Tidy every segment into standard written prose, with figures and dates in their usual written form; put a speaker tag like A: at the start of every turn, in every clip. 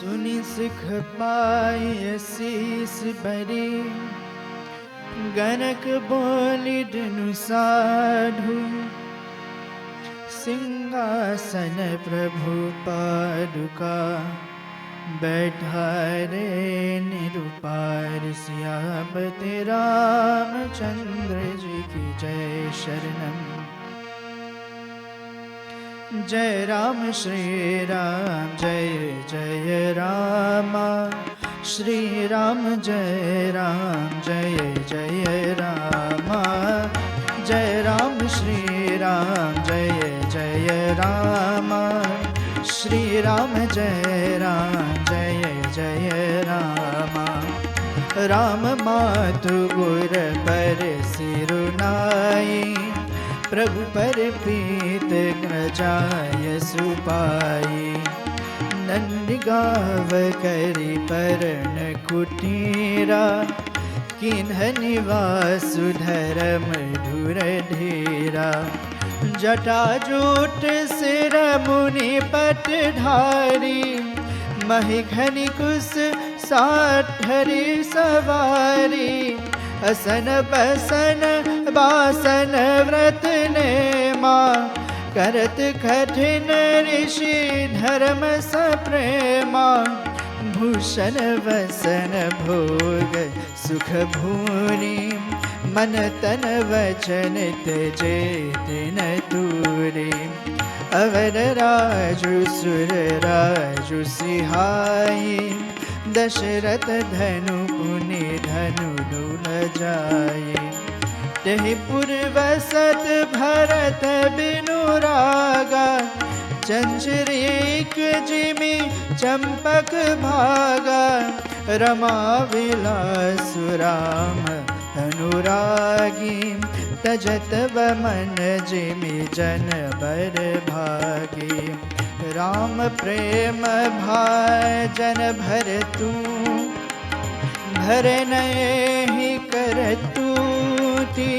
A: सुनि सुख पाय शीस बरी, गणक बोली डिनु साधु, सिंहासन प्रभु पादुका, बैठारे निरुपार। सियापति रामचंद्र जी की जय शरणम। जय राम श्री राम जय जय राम, श्री राम जय जय राम। जय राम श्री राम जय जय राम, श्री राम जय जय राम। राम मातु गुर पर सिरुनाई, प्रभु पर पीत ग्रजाय सुपाई। नंदिगाव करी परण कुटीरा, किन्ह निवासु धर्म धुर ढेरा। जटाजूट सिर मुनि पट ढारी, महि घनि कुस साठरी सवारी। असन बसन बासन व्रत नेमा, करत कठिन ऋषि धर्म सप्रेमा। भूषण वसन भोग सुख भूरि, मन तन वचन त्यजे दिन दूरी। अवर राजु सुर राजु सिहाई, दशरथ धनु पुनि धनु डूल जाए। तहि पुर वसत भरत बिनु रागा, चंचरीक जिमि चंपक भागा। रमा विलासु राम अनुरागी, तजत बमन जिमि जन बर भागी। राम प्रेम भाजन भर तू, भर नये कर तूती।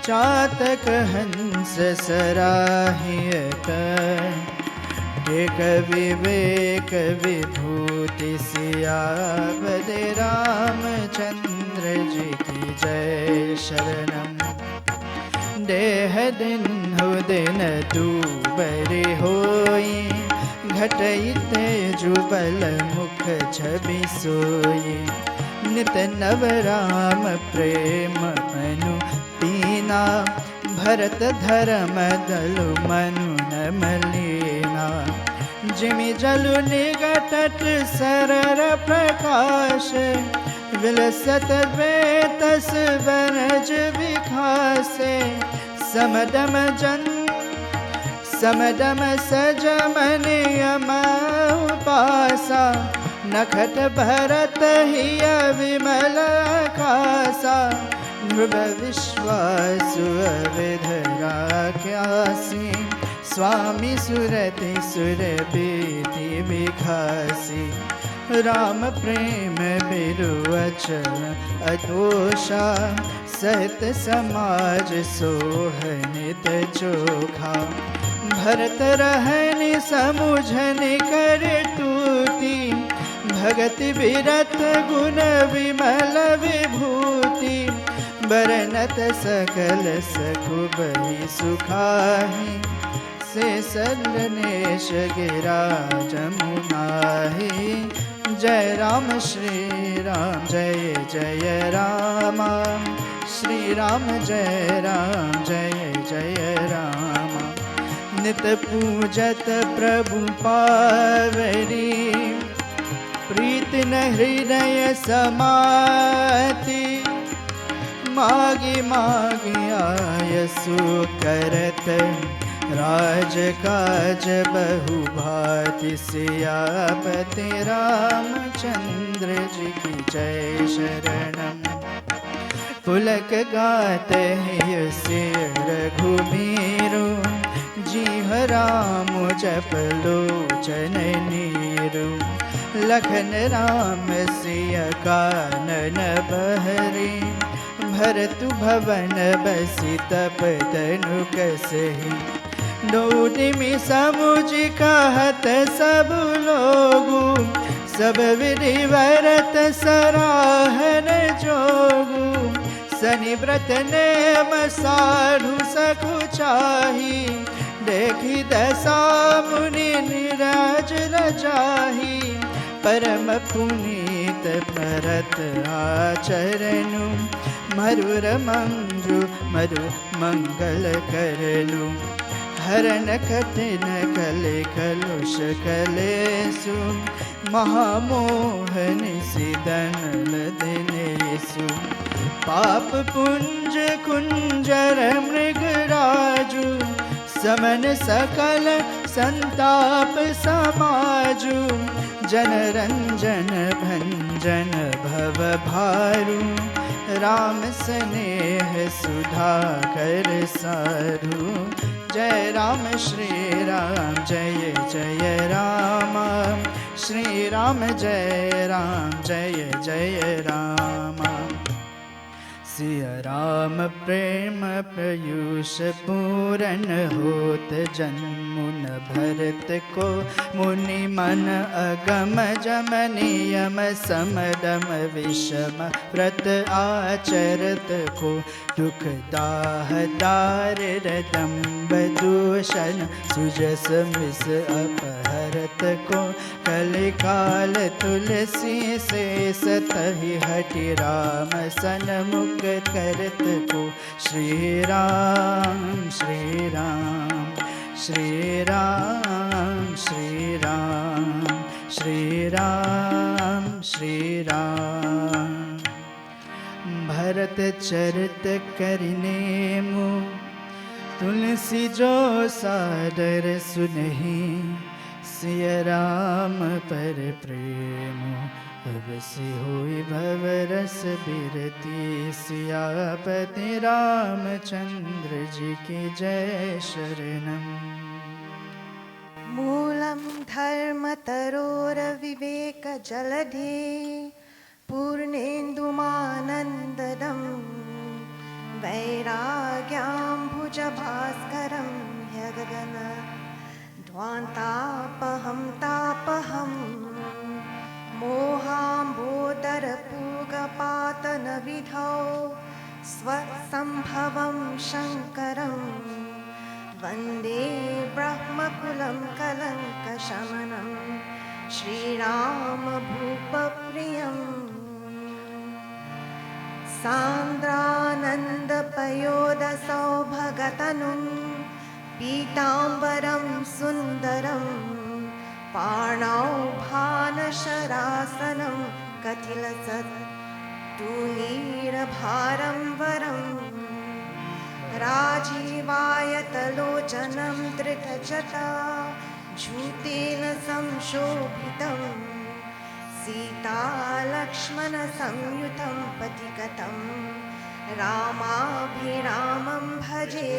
A: चातक हंस सराहियत, एक विवेक विभूति। सियापति रामचंद्र जी की जय शरणम। देह दिन हो दिन दूबरे होई, घटई तेजु बल मुख छवि सोई। नित नव राम प्रेम मनु पीना, भरत धर्म दलु मनु न मलीना। जिमि जलु निगटट सरर प्रकाश, विलसत वेतस वनज विखासे। समदम सजमन यम उपासा, नखट भरत हिय विमल कासा। ध्रुव विश्वासु अविध राख्यासी, स्वामी सुरति सुर बीति विखासी। राम प्रेम बिरुवचन अतोषा, सहित समाज सोहनित चोखा। भरत रहनि समुझनि कर तूती, भगति विरत गुण विमल विभूति। बरनत सकल सकुबहि सुखाहि, से सलनेश गिरा जमुनाहि। जय राम श्री राम जय जय राम, श्री राम जय जय राम। नित पूजत प्रभु पावरी, प्रीति न हृदय समाति। मागी मागी आयसु करत, राज काज बहु भाति। सियापति रामचंद्र जी की जय शरणम। पुलक गाते हैं सिर रघुबीरु, जीव राम जप लोचन नीरु। लखन राम सिय कानन बहरी, भरतु भवन बसि तप तनु कसहि। डोडिमी समुझ कहत सब लोगु, सब विधि व्रत सराहन जोगु। शनि व्रत नेम साधु सकु चाही, देखी दशा मुनि निराज रजाही। परम पुनीत भरत आचरणु, मरुर मंजु मरु मंगल करनु। हरण कठिन कले कलुष कलेसु, महामोहन सिदन दिनेसु। पाप पुंज कुंजर मृगराजु, समन सकल संताप समाजु। जनरंजन भंजन भव भारू, राम स्नेह सुधा कर सारू। जय राम श्री राम जय जय राम, श्री राम जय राम जय जय राम। सिया राम प्रेम पयूष पूरन होत, जन्मुन भरत को मुनि मन अगम जम नियम समदम विषम व्रत आचरत को। दुख दाह दारिद्र दंभ दूषण सुजस मिस अपहरत को। कलिकाल तुलसी से सतहि हटि राम सन्मुख करत को। श्री राम श्री राम श्री राम श्री राम श्री राम श्री राम। भरत चरित करने मु, तुलसी जो सादर सुनहि। सिया राम पर प्रेम, अब से होई भवरस बिरती। सियापति रामचंद्र जी की जय शरणम।
B: मूलम धर्म तरोर विवेक जलधि, पूर्णेन्दुमानन्ददं वैराग्याम्बुज भास्करं ह्यगगन। ध्वान्तापहं तापहं मोहाम्बोदरपूगपातनविधौ, स्वसम्भवं शङ्करं वन्दे ब्रह्मकुलं कलङ्कशमनं। श्रीराम भूपप्रियं सान्द्रानन्दपयोदसौभगतनुं, पीताम्बरं सुन्दरं पाणौ भानशरासनं कथिलसत् तूणीरभारं वरं। राजीवायतलोचनं धृतजटा, झूतेन संशोभितं। सीतालक्ष्मणसंयुतं पथिकतं, रामाभिरामं भजे।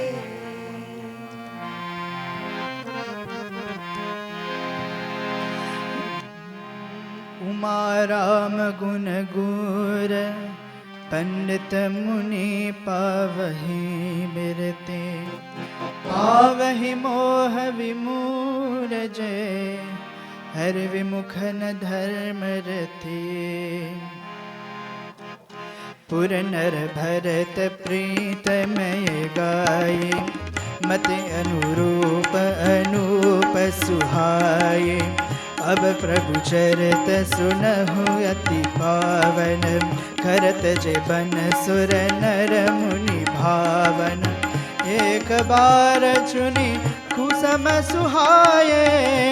A: उमा राम गुण गुर, पंडित मुनि पावहि बिरते। पावहि मोह विमूढ़ जय, हर विमुखन धर्म रति। पुर नर भरत प्रीतमय गाये, मति अनुरूप अनूप सुहाये। अब प्रभु चरित सुनहु अति पावन, करत जेबन सुर नर मुनि भावन। एक बार चुनी कुसम सुहाये,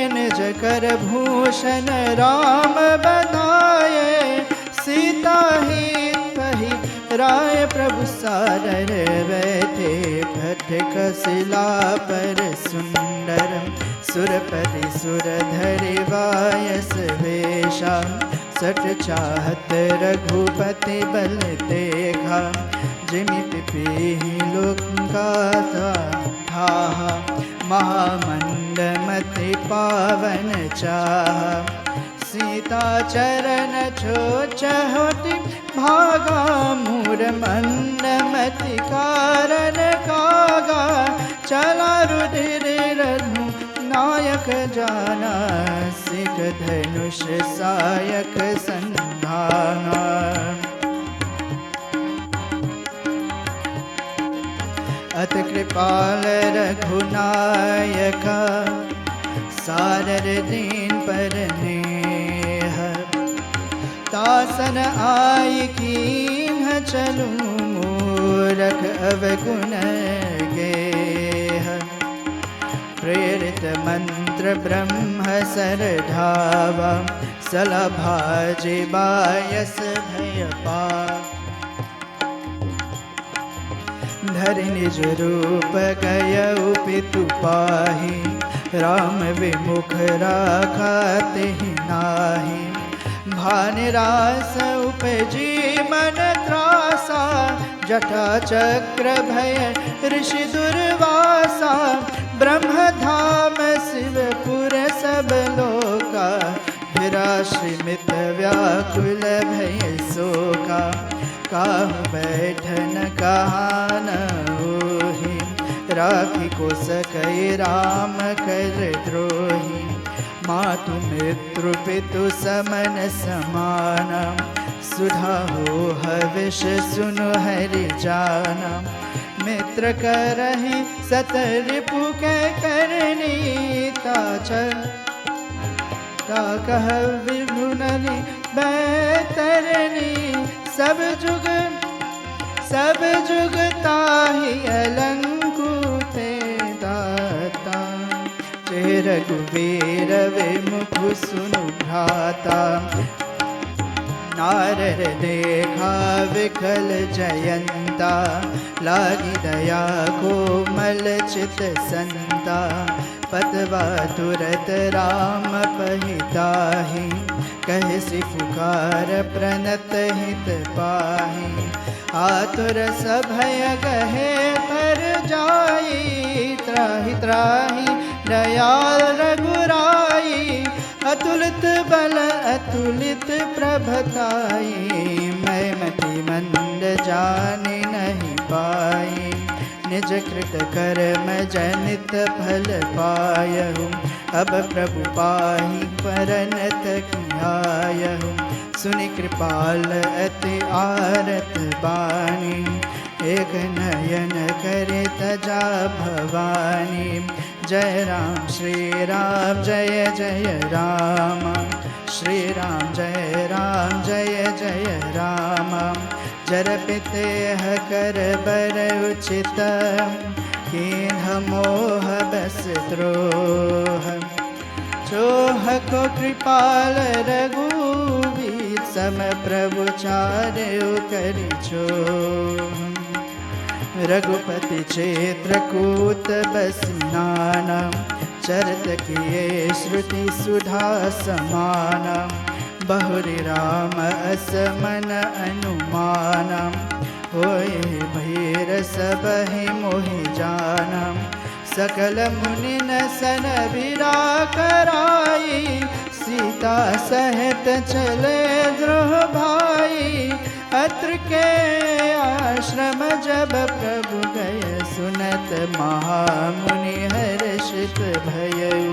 A: निज कर भूषण राम बनाये। सीता ही कही राय प्रभु सादर बैठे, फटक शिला पर सुंदर। सुरपति सुरधरि वायस वेशा, सट चाहत रघुपति बल देखा। जिमि पिपीहि लोकाता ठाहा, महामंडमति पावन चाहा। सीता चरण छोचहोति भागा, मूर मंडमति कारण कागा। चला रुधिर मुख जाना, सिख धनुष सायक संधाना। अत कृपाल रघुनायका, सारर दीन पर नेह। तासन आय कीन्ह चलूं, मूरख अवगुण गेह। प्रेरित मंत्र ब्रह्म सरधावा, सलभा जिबायस भय पावा। धरि निज रूप गयउ पितु पाहि, राम विमुख राखा तेहि नाहि। भानिरास उपजी मन त्रासा, जटा चक्र भय ऋषि दुर्वासा। ब्रह्म धाम शिवपुर सब लोका, विराश्रिमित व्याकुल भय शोका। काहु बैठन कहान होहि, राखी को सकई राम कर द्रोही। मातु मित्रु पितु समन समाना, सुधा हो हविष सुनु हरि जाना। मित्र करहि सत रिपु के करनी, ता कह विभुननि बैतरनी। सब जुग ताहि अलंकुते दाता, चेह रघुवीर विमुख सुनु भ्राता। नारद देखा विकल जयंता, लागी दया कोमल चित संता। पतवा तुरत राम पहिताहि, कहसि पुकार प्रणत हित पाहि। आतुर सभय गहे पर जाई, त्राहि त्राहि दयाल रघुराई। अतुलित बल अतुलित प्रभताई, मैं मति मंद जाने नहीं पाई। निज कृत कर्म जनित फल पायहु, अब प्रभु पाहि परनत कियायहु। सुनि कृपाल अति आरत बानी, एक नयन करे तजा भवानी। जय राम श्री राम जय जय राम, श्री राम जय जय राम। जरपिते कर बर उचित, कीन्ह मोह बस द्रोह। चोह को कृपाल रघुवीर, सम प्रभु चारु करि छोह। रघुपति चित्रकूट बसिनाना, चरत किए श्रुति सुधा समाना। बहुरि राम असमन अनुमाना, होय भैर सबहि मोहि जाना। सकल मुनि सन बिरा कराई, सीता सहित चले द्रोह भाई। अत्र के आश्रम जब प्रभु गए, सुनत महामुनि हर्षित भयउ।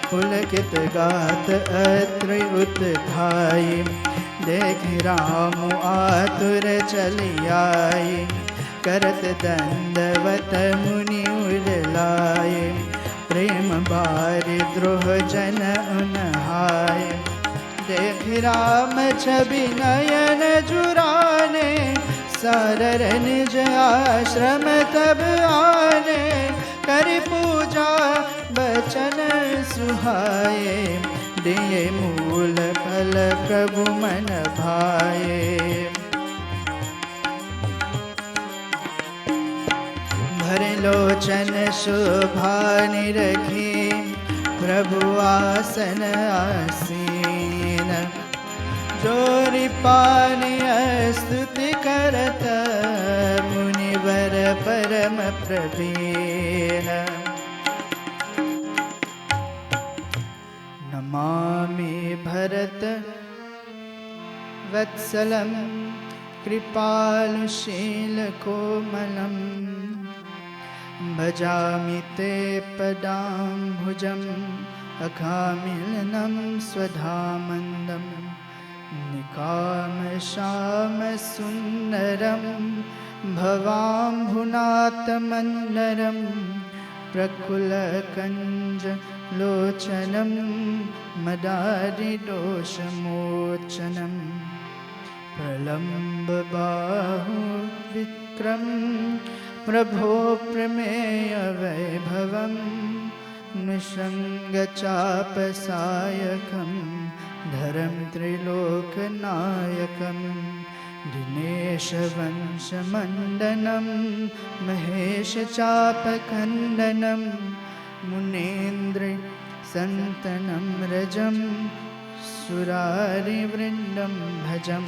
A: पुलकित गात अत्रि उत्थाई, देख राम आतुर चली आई। करत दंडवत मुनि उरलाए, प्रेम बारि द्रोह जन उनहाय। देख राम छवि नयन जुराने, सारर निज आश्रम तब आने। करि पूजा बचन सुहाए, दिए मूल फल प्रभु मन भाए। भर लोचन शोभा निरखी, प्रभु आसन आसीन। जोरि पानि स्तुति करत, मुनिवर परम प्रवीण। नमामि भरत वत्सलं, कृपालुशील कोमलं। भजामि ते पदाम्बुजम् अकामिलनं स्वधामन्दं निकामश्यामसुन्दरं भवाम्भुनाथमन्दरं प्रकुलकञ्जलोचनं मदारिदोषमोचनं प्रलम्बबाहुविक्रं प्रभो प्रमेयवैभवं निःसङ्गचापसायकं धरं त्रिलोकनायकं दिनेशवंशमण्डनं महेशचापखण्डनं मुनीन्द्रसन्तनं रजं सुरारिवृन्दं भजं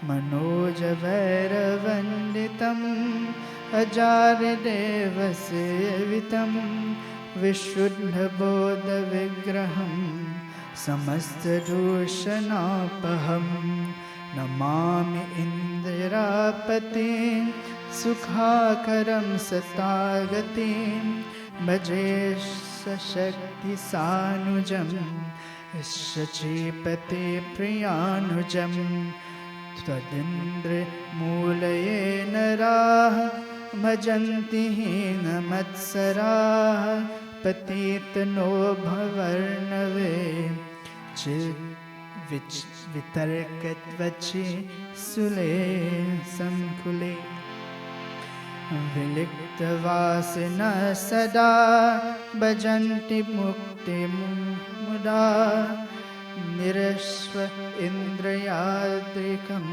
A: मनोजवैरवन्दितम् अजारदेवसेवितं विशुद्धबोधविग्रहं समस्तदूषणापहं नमामि इन्दिरापतिं सुखाकरं सतागतिं भजे सशक्तिसानुजं शचीपते प्रियानुजं त्वदिन्द्रमूलये नराः भजन्ति हीनमत्सराः पतितनो भवर्णवे वितर्कत्वचि सुले संकुले विलिप्तवासिनः सदा भजन्ति मुक्तिमुदा निरश्व इन्द्रियाद्रिकं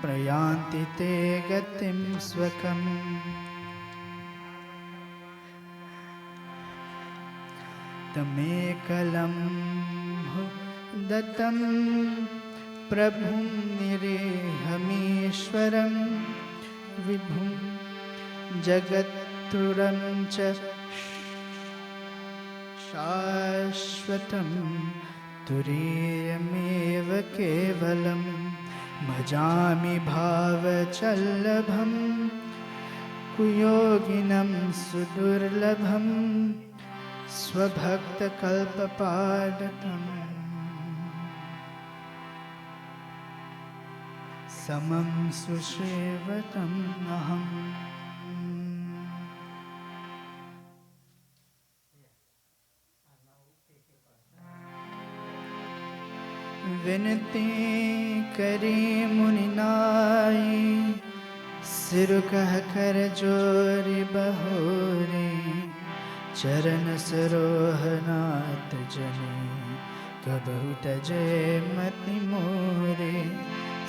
A: प्रयान्ति ते गतिं स्वकम् तमेकलं दत्तं प्रभुं निरेहमीश्वरं विभुं जगत्तुरं च शाश्वतं तुरीयमेव केवलं भजामि भावचल्लभं कुयोगिनं सुदुर्लभं स्वभक्तकल्पपादतम् समं सुसेवतम् अहम्। विनती करी मुनिनाई सिर कह कर जोरी बहोरे चरण सरोहनाथ जने कबहु तजे मति मोरे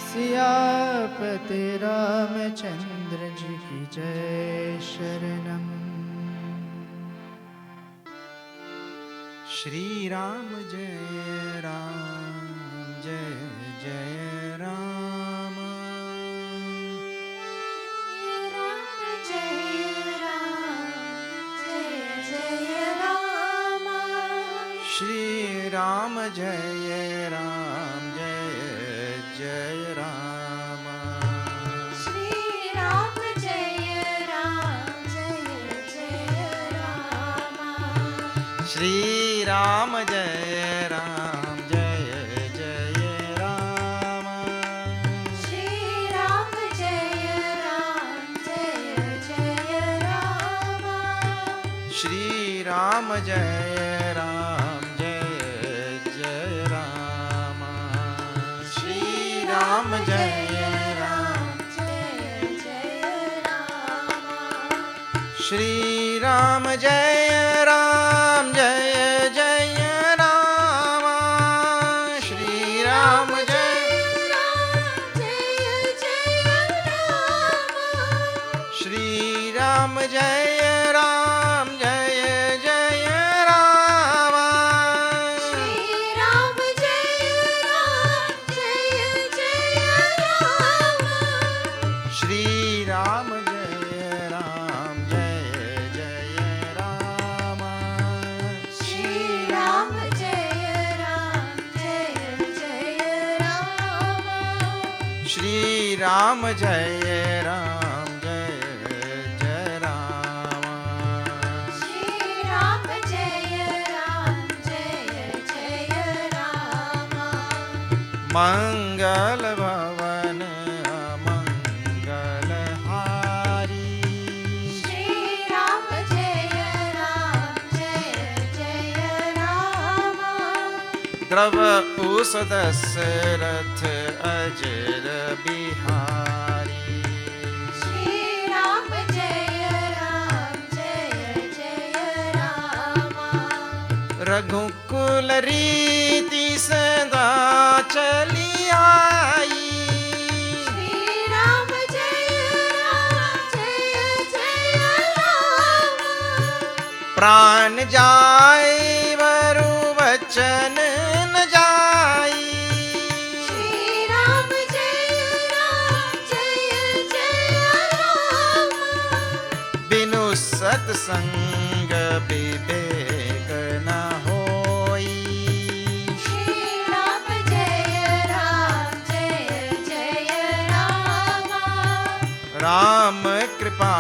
A: सियापति रामचंद्र जी की जय शरणम।
C: श्री राम जय राम जय जय राम श्री राम जय राम जय जय राम
B: श्री राम जय राम जय जय राम
C: श्री राम जय राम जय जय राम
B: श्री राम जय राम जय जय राम
C: श्री राम जय राम जय जय राम श्री राम जय
B: राम जय जय राम
C: श्री राम जय राम जय जय राम श्री राम जय श्री राम जय राम जय जय राम
B: श्री राम जय राम जय जय राम
C: श्री राम जय राम जय जय राम
B: श्री राम जय राम जय जय राम
C: श्री राम जय राम जय जय राम मंगल भवन मंगल हारी।
B: श्री राम जय राम।
C: द्रव उस दशरथ अजर बिहारी।
B: श्री राम जय राम।
C: रघुकुल रीति सदा चली आई।
B: श्री राम जय राम।
C: प्राण जाए वरु वचन न जाई।
B: श्री राम जय राम।
C: बिनु सत्संग विवेक न होई।
B: श्री राम जय राम।
C: राम कृपा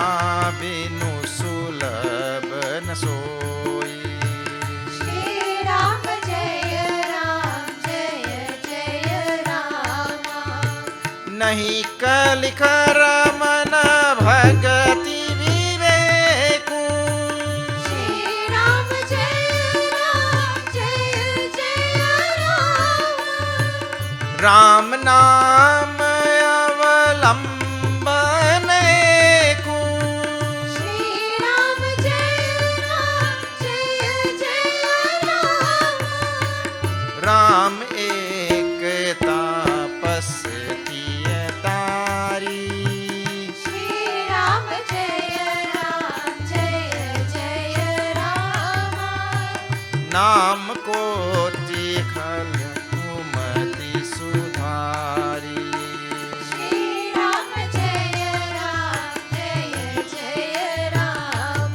C: बिनु सुलभ न सोई।
B: श्री राम जय राम।
C: नहीं कलिख रमन भगति विवेकु।
B: श्री राम जय राम।
C: राम नाम अवलंबन को।
B: श्री राम जय राम।
C: राम एक तापस्ती तारी।
B: श्री राम जय राम।
C: नाम को खल कुमति सुधारी।
B: श्री राम जय राम।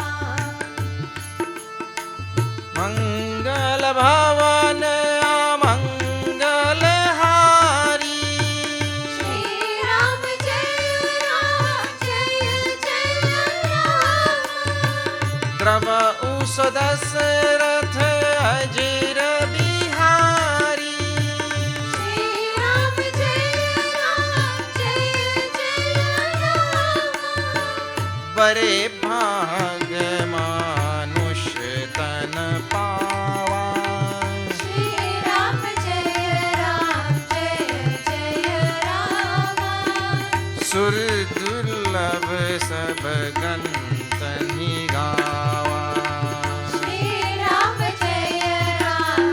C: मंगल भवन मंगल हारी।
B: श्री राम जय राम।
C: द्रव उस दशरथ अजर बिहारी।
B: श्री राम जय राम।
C: बरे भाग मानुष तन पावा।
B: श्री राम जय राम।
C: सुर दुर्लभ सब गंतनि गावा।
B: श्री राम जय राम।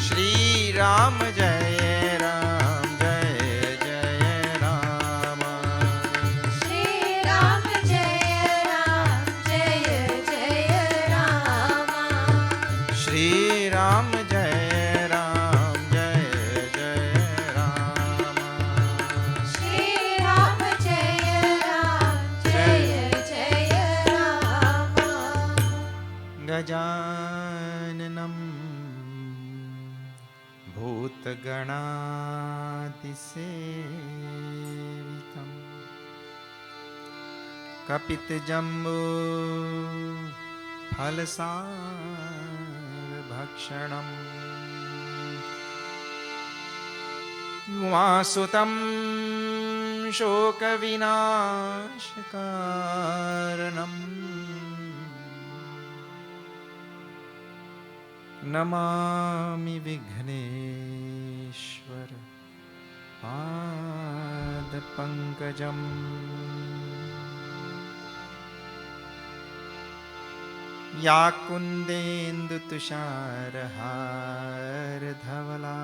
C: श्री राम जय राम जय जय राम।
B: श्री राम जय राम।
C: श्री राम जय राम जय जय राम।
B: श्री राम जय राम।
C: गजाननं भूतगणातिसेवितं कपितजम्बो फलसारभक्षणम् उमासुतं शोकविनाशकारणम् नमामि विघ्नेश्वर पादपङ्कजम्। या कुन्देन्दुतुषारहारधवला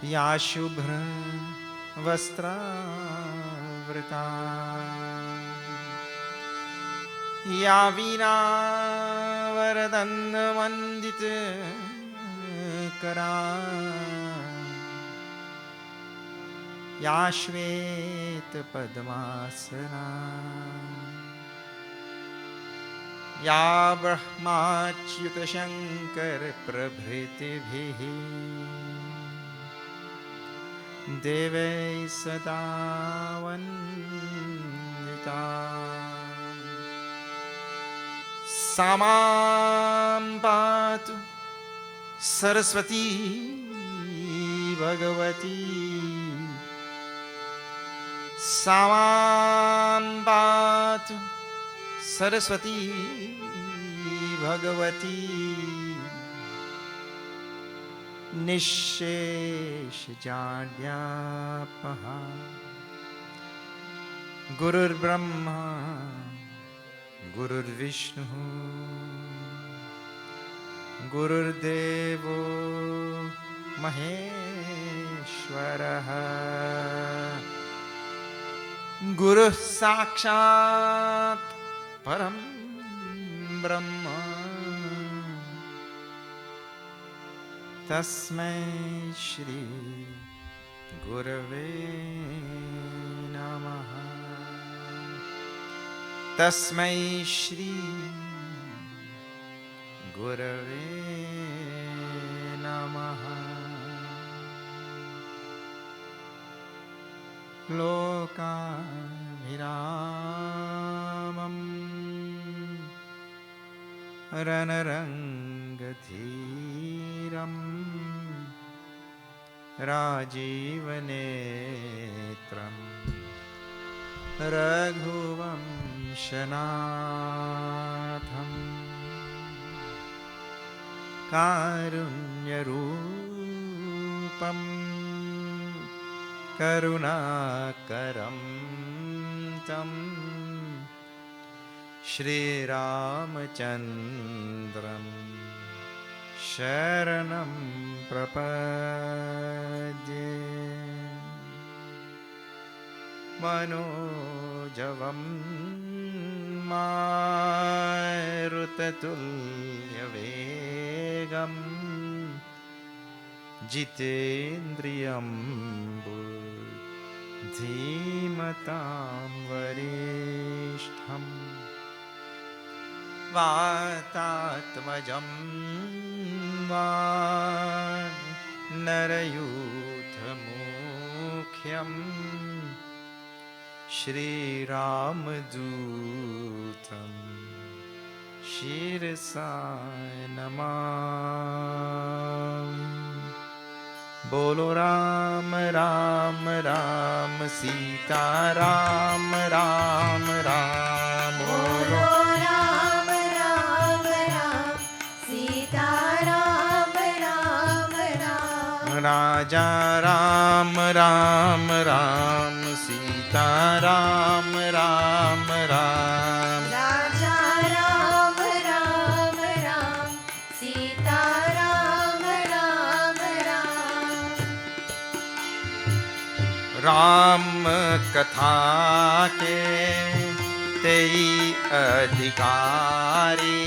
C: या शुभ्रवस्त्रावृता या वीणावरदन्दमण्डितकरा या श्वेतपद्मासना या ब्रह्माच्युतशङ्करप्रभृतिभिः देवैः सदा वन्दिता। सामां पातु सरस्वती भगवती सामां पातु सरस्वती भगवती निःशेष जाड्यापहा गुरुर्ब्रह्मा गुरुर्विष्णुः गुरुर्देवो महेश्वरः गुरुः साक्षात् परं ब्रह्म तस्मै श्री गुरवे नमः तस्मै श्री गुरवे नमः लोकाभिरामं रणरङ्गधीरं राजीवनेत्रं रघुवंशनाथं कारुण्यरूपं करुणाकरं तं श्रीरामचन्द्रं शरणं प्रपद्ये मनोजवं मारुततुल्यवेगं जितेन्द्रियं बुद्धिमतां वरिष्ठं वातात्मजं वानरयूथमुख्यं श्रीरामदूतं शिरसा नमामि। बोलो राम राम राम सीता राम राम राम बोलो
B: राम राम राम सीता राम राम राम
C: राजा राम राम राम सीता राम राम राम
B: राजा राम राम राम सीता राम राम राम
C: राम कथा के तेई अधिकारी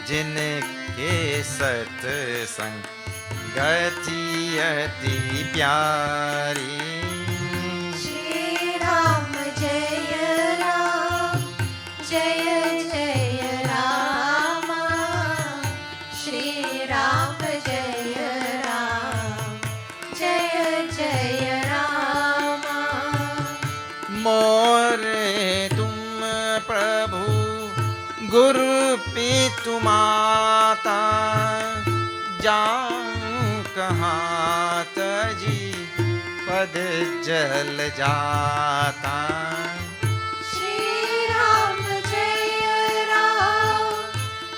C: जिनके सत्संग गति अति प्यारी
B: श्री राम जय राम जय जय राम श्री राम जय राम जय जय राम
C: मोरे तुम प्रभु गुरु पितु माता जाऊं कहाँ तजी पद जल जाता
B: श्री राम जय राम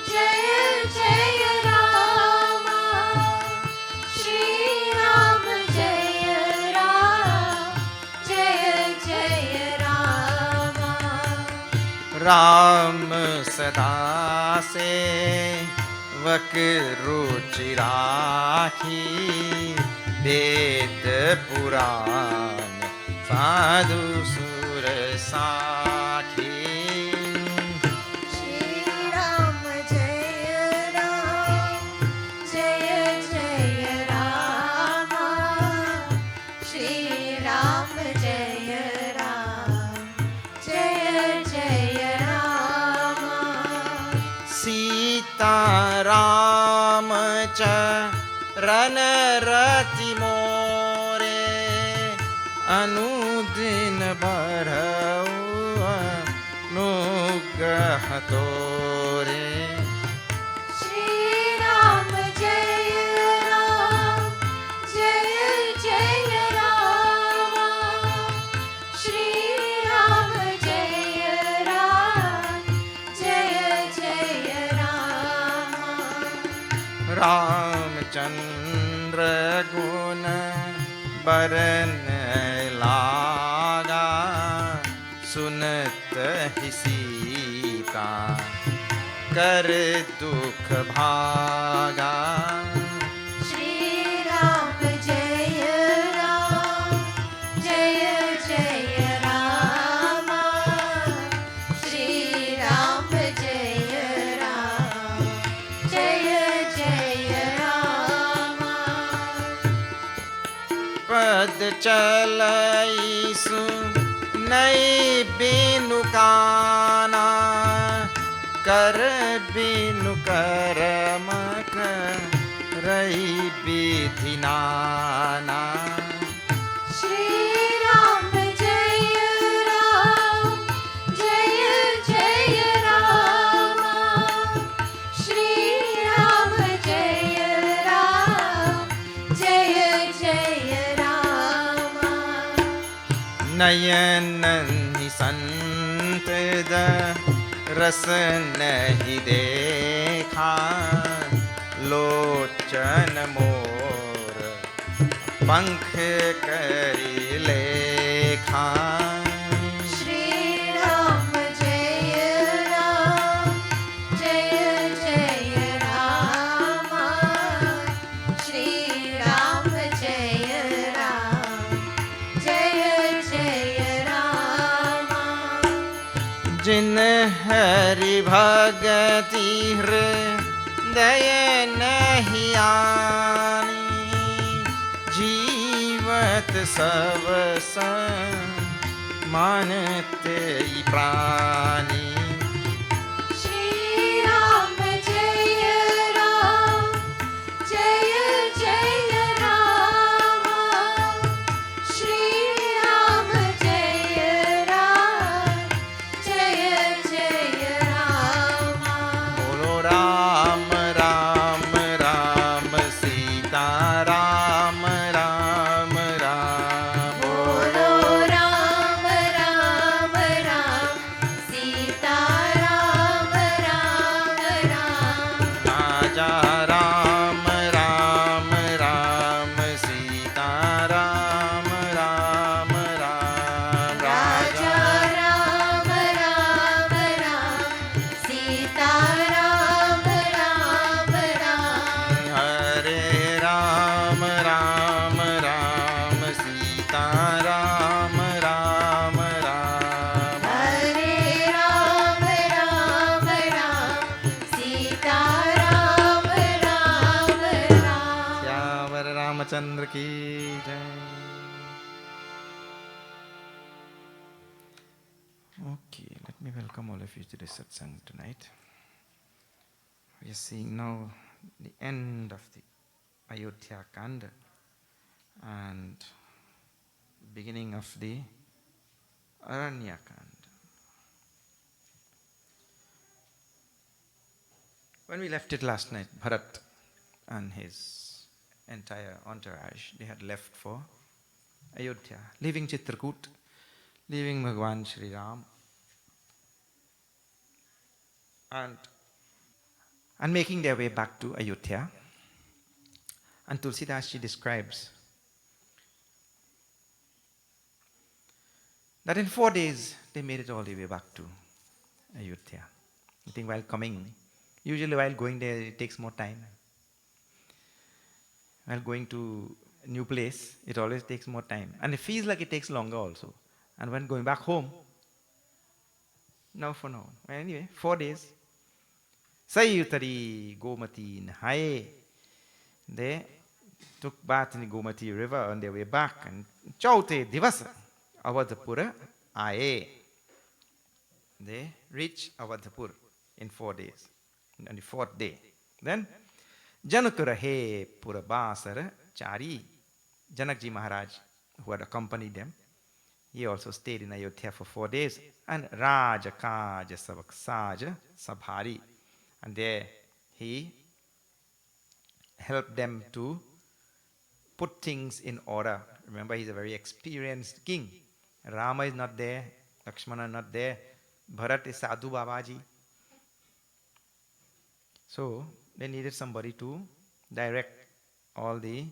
B: जय जय राम श्री राम जय राम जय जय राम
C: राम सदा से वक रुचि राखी वेद पुराण साधु सुर साखी
B: श्री राम जय राम जय जय राम श्री राम जय राम जय जय राम
C: सीता राम चरण रति मोरे अनुदिन बरहुआ नुग्रह तोरे
B: श्री राम जय राम जय जय राम श्री राम जय राम जय जय राम
C: रामचंद्र गुण बरन लागा सुनत ही सीता कर दुख भागा
B: श्री राम जय राम जय जय राम श्री राम जय राम जय जय राम
C: पद चलई सु नई बिनु काना कर बिनु करम रही विधि नाना
B: श्री राम जय राम जय जय राम श्री राम जय राम जय जय राम
C: नयन संत रस नहीं देखा लोचन मोर पंख करी लेखा
B: श्री राम जय राम जय जय राम श्री राम जय राम जय जय राम
C: जिन हरि भगति हृदय नहीं आनी जीवत सब मानते प्राणी
B: श्री राम जय राम जय जय राम श्री राम जय राम जय जय राम
C: बोलो राम राम राम सीता राम राम राम
B: बोलो राम राम राम सीता राम राम राम
C: राजा राम राम राम सीता राम राम राम
B: राजा राम राम राम सीता राम राम राम
C: हरे राम राम राम सीता राम राम राम
B: हरे राम राम राम सीता राम राम राम
C: श्यावर रामचंद्र की जय Okay, let me welcome all of you to this satsang tonight. We are seeing now the end of the Ayodhya Kaanda and beginning of the Aranya Kaanda. When we left it last night, Bharat and his entire entourage, they had left for Ayodhya, leaving Chitrakoot, leaving Bhagwan Sri Ram, and making their way back to Ayodhya. And Tulsidas ji describes that in 4 days they made it all the way back to Ayodhya. I think while coming, usually while going there it takes more time. While going to a new place, it always takes more time. And it feels like it takes longer also. And when going back home, now for now. Anyway, 4 days. Sayutari Gomati Nahaye. They took bath in the Gomati river on their way back. And Chaute Divasa, Avadhapura Aye. They reach Avadhapur in 4 days. On the 4th day. Then Janakurahe Purabasara Chari. Janakji Maharaj, who had accompanied them, He also stayed in Ayodhya for 4 days. And Raja Kaja Savak Saja Sabhari. And there he helped them to put things in order. Remember, he's a very experienced king. Rama is not there, Lakshmana not there, Bharat is Sadhu Babaji. So they needed somebody to direct all the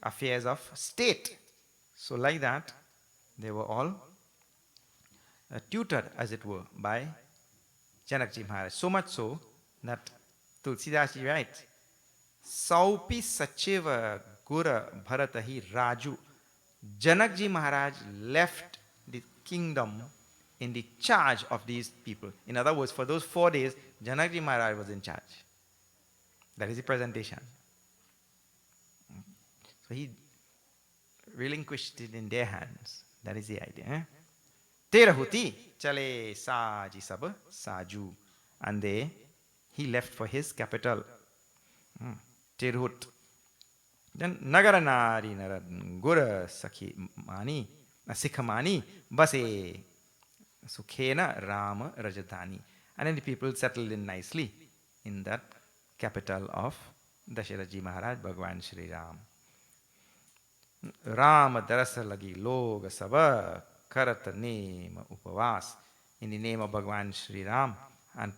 C: affairs of state. So like that, they were all tutored, as it were, by Janakji Maharaj. So much so that Tulsidas writes, Saupi Sachiva Gura Bharatahi Raju. Janakji Maharaj left the kingdom in the charge of these people. In other words, for those 4 days, Janakji Maharaj was in charge. That is the presentation. So he relinquished it in their hands. That is the idea. Terahuti chale saji sab saju. And he left for his capital. Tirhut. Then Nagaranari Narad Gura Sakhi Mani Sikhamani Base Sukhena Rama Rajatani. And then the people settled in nicely in that capital of Dasharathji Maharaj, Bhagwan Shri Ram. Ram Darasa Lagi Loga Saba Karat Nema Upavas. In the name of Bhagwan Shri Ram, and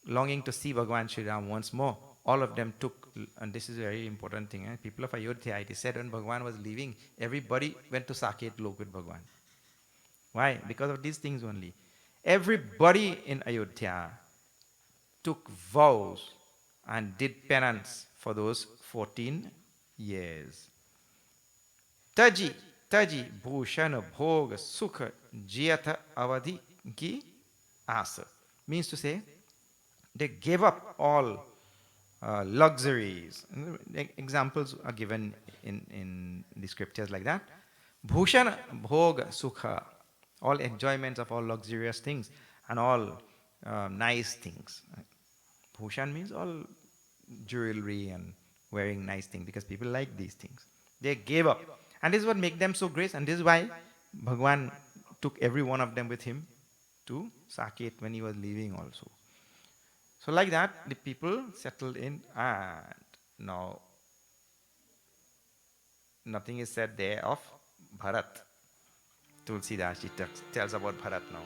C: longing to see Bhagwan Shri Ram once more, all of them took, and this is a very important thing, people of Ayodhya, it is said when Bhagwan was leaving, everybody went to Saket Lok with Bhagwan. Why? Because of these things only. Everybody in Ayodhya took vows and did penance for those 14 years. Taji bhushana bhoga sukha jiyatha avadhi ki asa. Means to say, they gave up all luxuries. Examples are given in the scriptures like that. Bhushana bhoga sukha. All enjoyments of all luxurious things and all nice things. Bhushan means all jewelry and wearing nice things, because people like these things. They gave up. And this is what makes them so great. And this is why Bhagwan took every one of them with him to Saket when he was leaving also. So like that, the people settled in, and now nothing is said there of Bharat. Tulsidas tells about Bharat now.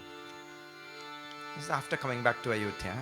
C: This is after coming back to Ayodhya.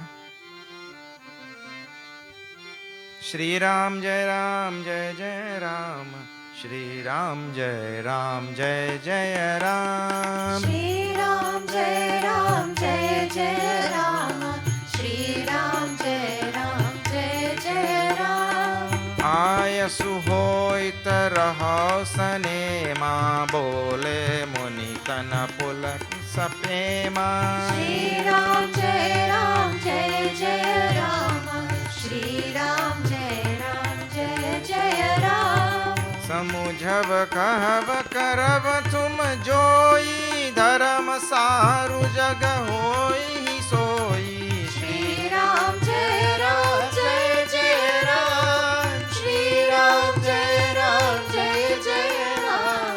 C: Shri Ram Jai Ram Jai Jai Ram. Shri Ram Jai Ram Jai Jai Ram.
B: Shri Ram Jai Ram Jai Jai Ram. Shri Ram Jai Ram Jai Jai Ram.
C: Ayasu hoy tarah sane ma bole muni kana pulak sapema.
B: Shri Ram Jai Ram Jai Jai Ram. Shri Ram Jai Ram Jai Jai Ram.
C: Samujhav kahav karav tum joyi dharam saru jag hoyi soyi.
B: Shri Ram Jai Ram Jai Jai Ram. Shri Ram Jai Ram Jai Jai Ram.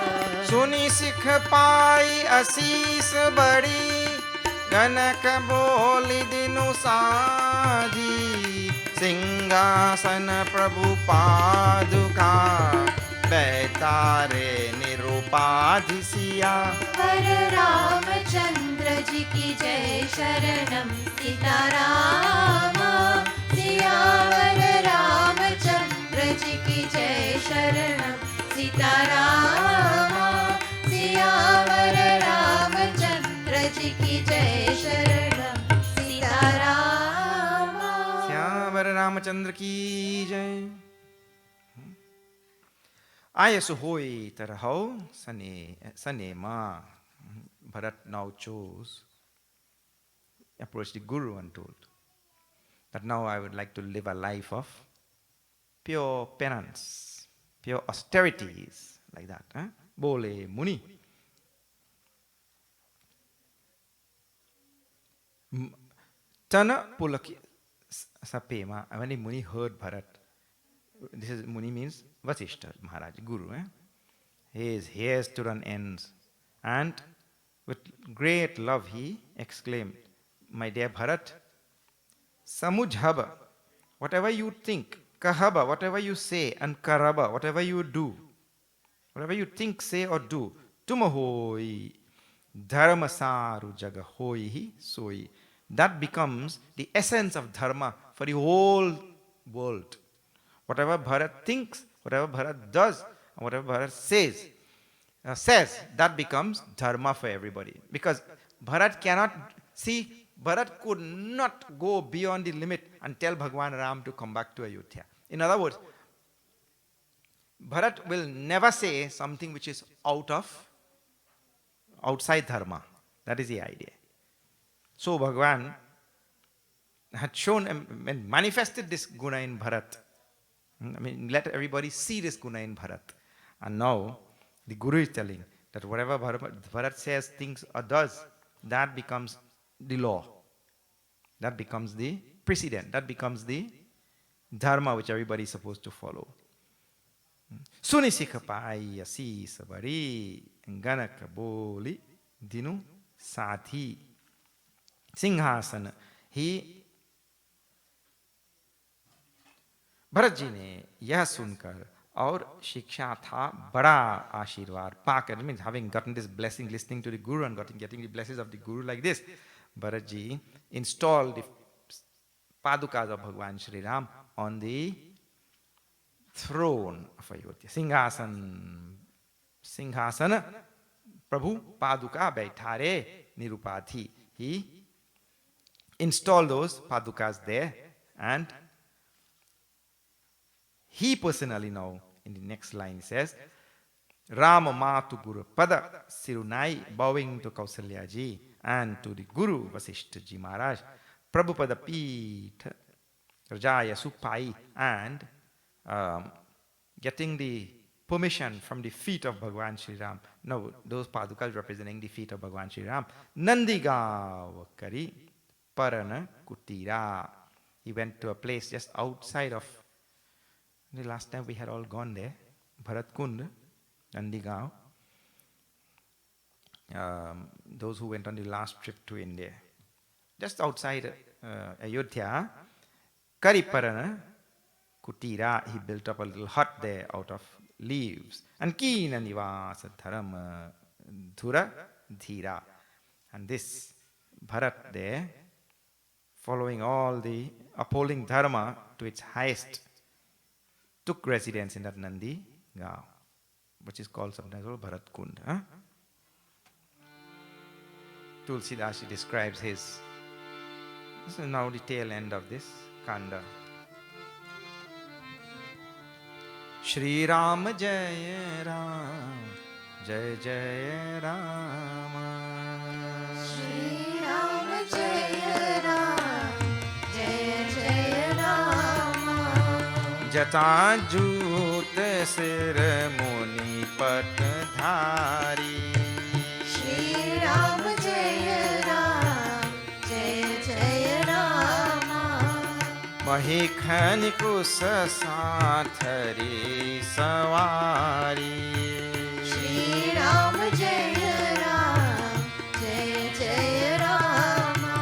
C: Suni sikh pai asis badi ganak boli dinu sadhi. Singhasan prabhu paduka बैतारे निरूपाधि Siya.
B: वर रामचंद्र जी की जय शरणम सीताराम. सियावर रामचंद्र जी की जय शरणम सीताराम. सियावर रामचंद्र जी की जय शरणम सीताराम.
C: सियावर रामचंद्र की जय. Ayasu hoy tarahau sane ma. Bharat now chose, approached the Guru and told that now I would like to live a life of pure penance, pure austerities, like that. Bole muni. Tana pulaki sapema. When the Muni heard Bharat, this is Muni means Vasishta Maharaj, Guru. His hair stood on ends And with great love he exclaimed, "My dear Bharat, samujhaba, whatever you think, kahaba, whatever you say, and karaba, whatever you do, whatever you think, say, or do, tumahoi dharmasaru jaga hoi soi." That becomes the essence of dharma for the whole world. Whatever Bharat thinks, whatever Bharat does, and whatever Bharat says, that becomes dharma for everybody. Because Bharat cannot see, Bharat could not go beyond the limit and tell Bhagwan Ram to come back to Ayodhya. In other words, Bharat will never say something which is outside dharma. That is the idea. So Bhagwan had shown and manifested this guna in Bharat. I mean, let everybody see this guna in Bharat. And now the Guru is telling that whatever Bharat says, thinks, or does, that becomes the law. That becomes the precedent. That becomes the dharma which everybody is supposed to follow. Suni sikhapai asi sabari ganaka boli dinu साथी सिंहासन ही भरत जी ने यह सुनकर और शिक्षा था बड़ा आशीर्वाद पाकर, means having gotten this blessing, listening to the Guru and getting the blessings of the Guru like this, Bharat ji installed the padukas of Bhagwan Shri Ram on the throne of Ayodhya. Singhasana Prabhu Paduka Baithare Nirupati. He installed those padukas there, and he personally now, in the next line, says, Rama Matu Guru Pada Sirunai, bowing to Kausalya ji and to the Guru Vasishta ji Maharaj, Prabhupada Pita Rajaya Supai, and getting the permission from the feet of Bhagwan Shri Ram. Now, those padukas representing the feet of Bhagwan Shri Ram. Nandigram Parana Kutira. He went to a place just outside of, the last time we had all gone there, Bharat Kund, Nandigaon. Those who went on the last trip to India. Just outside Ayodhya, Kariparana Kutira, he built up a little hut there out of leaves. And Kina Nivasa Dharma Dhura Dhira. And this Bharat there, following all the upholding Dharma to its highest, took residence in that Nandi Gaon, which is called sometimes Bharat Kund. Tulsidas describes his. This is now the tail end of this Kaanda. Shri Ram Jaya Ram, Jaya Jaya Rama.
B: Shri Ram Jaya Ram, Jaya Jaya Rama.
C: Jata Jut Sir Muni Patdhari.
B: Shri Ram Jaya Ram, Jaya Jaya Rama.
C: Mahikhan Kusa Sathari Savari.
B: Shri Ram Jaya Ram, Jaya Jaya Rama.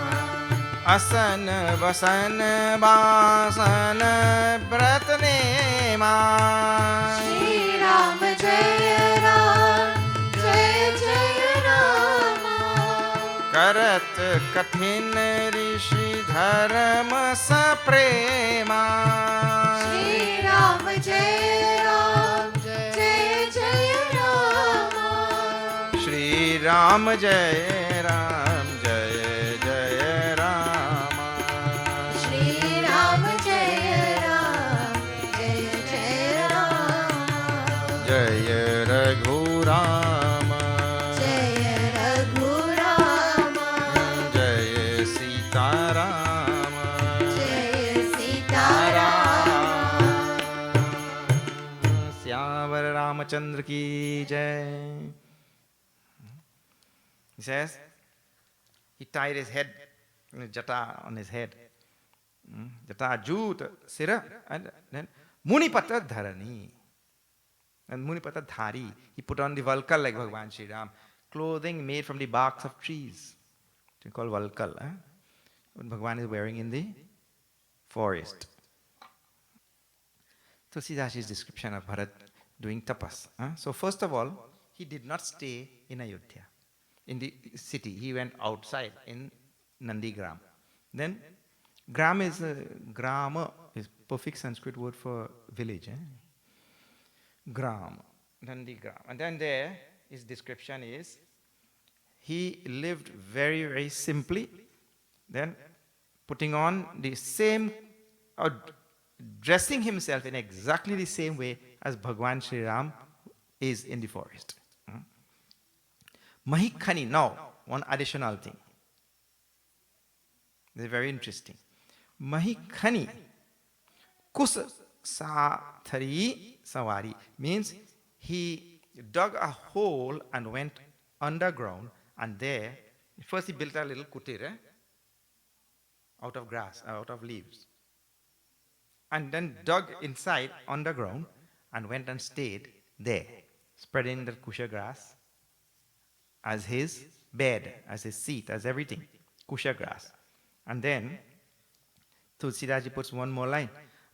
C: Asan Vasan Basan Bratne Ma.
B: Shri Ram Jaya Ram, Jaya Jaya Rama.
C: Karat Kathin Rishi Dharma Saprema.
B: Shri Ram Jaya Ram, Jaya Jaya Rama.
C: Shri Ram Jaya Ram, Jaya Jaya Rama.
B: Shri Ram Jaya Ram, Jaya Jaya Rama.
C: Jaya Raghu Rama.
B: Jaya Raghu Rama.
C: Jaya Sita Rama.
B: Jaya Sita Rama.
C: Syavar Ramachandra ki jai. He says, he tied his head, jata on his head. Jata Jut Sira, and then Munipata Dharani. And Munipata Dhari. He put on the Valkal like Bhagwan Shri Ram, clothing made from the barks of trees. We call valkal. What Bhagwan is wearing in the forest. Tulsidas's description of Bharat doing tapas. So first of all, he did not stay in Ayodhya, in the city. He went outside in Nandigram. Then gram is grama is perfect Sanskrit word for village. Gram, Nandigram. And then there his description is he lived very, very simply, then putting on the same, or dressing himself in exactly the same way as Bhagwan Sri Ram is in the forest. Mahikhani, now, one additional thing. This is very interesting. Mahikhani, kus sa thari savari, means he dug a hole and went underground, and there, first he built a little kutir out of grass, out of leaves. And then dug inside underground and went and stayed there, spreading the kusha grass as his bed, as his seat, as everything, kusha grass. And then Tulsidaji puts one more line.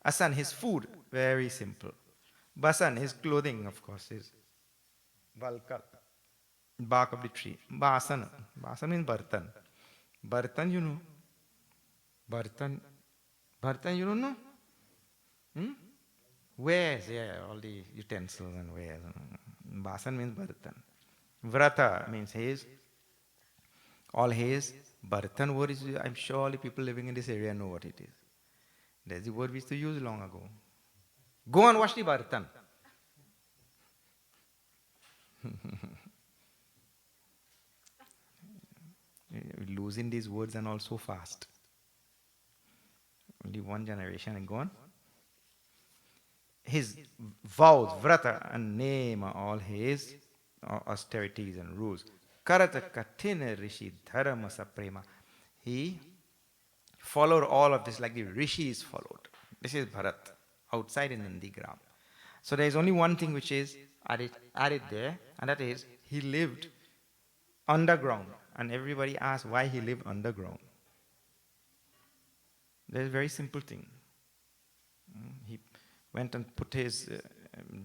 C: Asan, his food, very simple. Basan, his clothing, of course, is valkal, bark of the tree. Basan, basan means bartan. Bartan, you know. Bartan, bartan, you don't know? Wares, yeah, all the utensils and wares. Basan means bartan. Vrata means his, all his. Bartan word is, I'm sure all the people living in this area know what it is. That's the word we used to use long ago. Go and wash the bartan. We're losing these words and all so fast. Only one generation and gone. His vows, vrata and nema, all his austerities and rules. Karata katina rishi dharma saprema. He followed all of this like the rishis followed. This is Bharat, outside in Nandigram. So there is only one thing which is added there, and that is he lived underground. And everybody asks why he lived underground. There's a very simple thing. He went and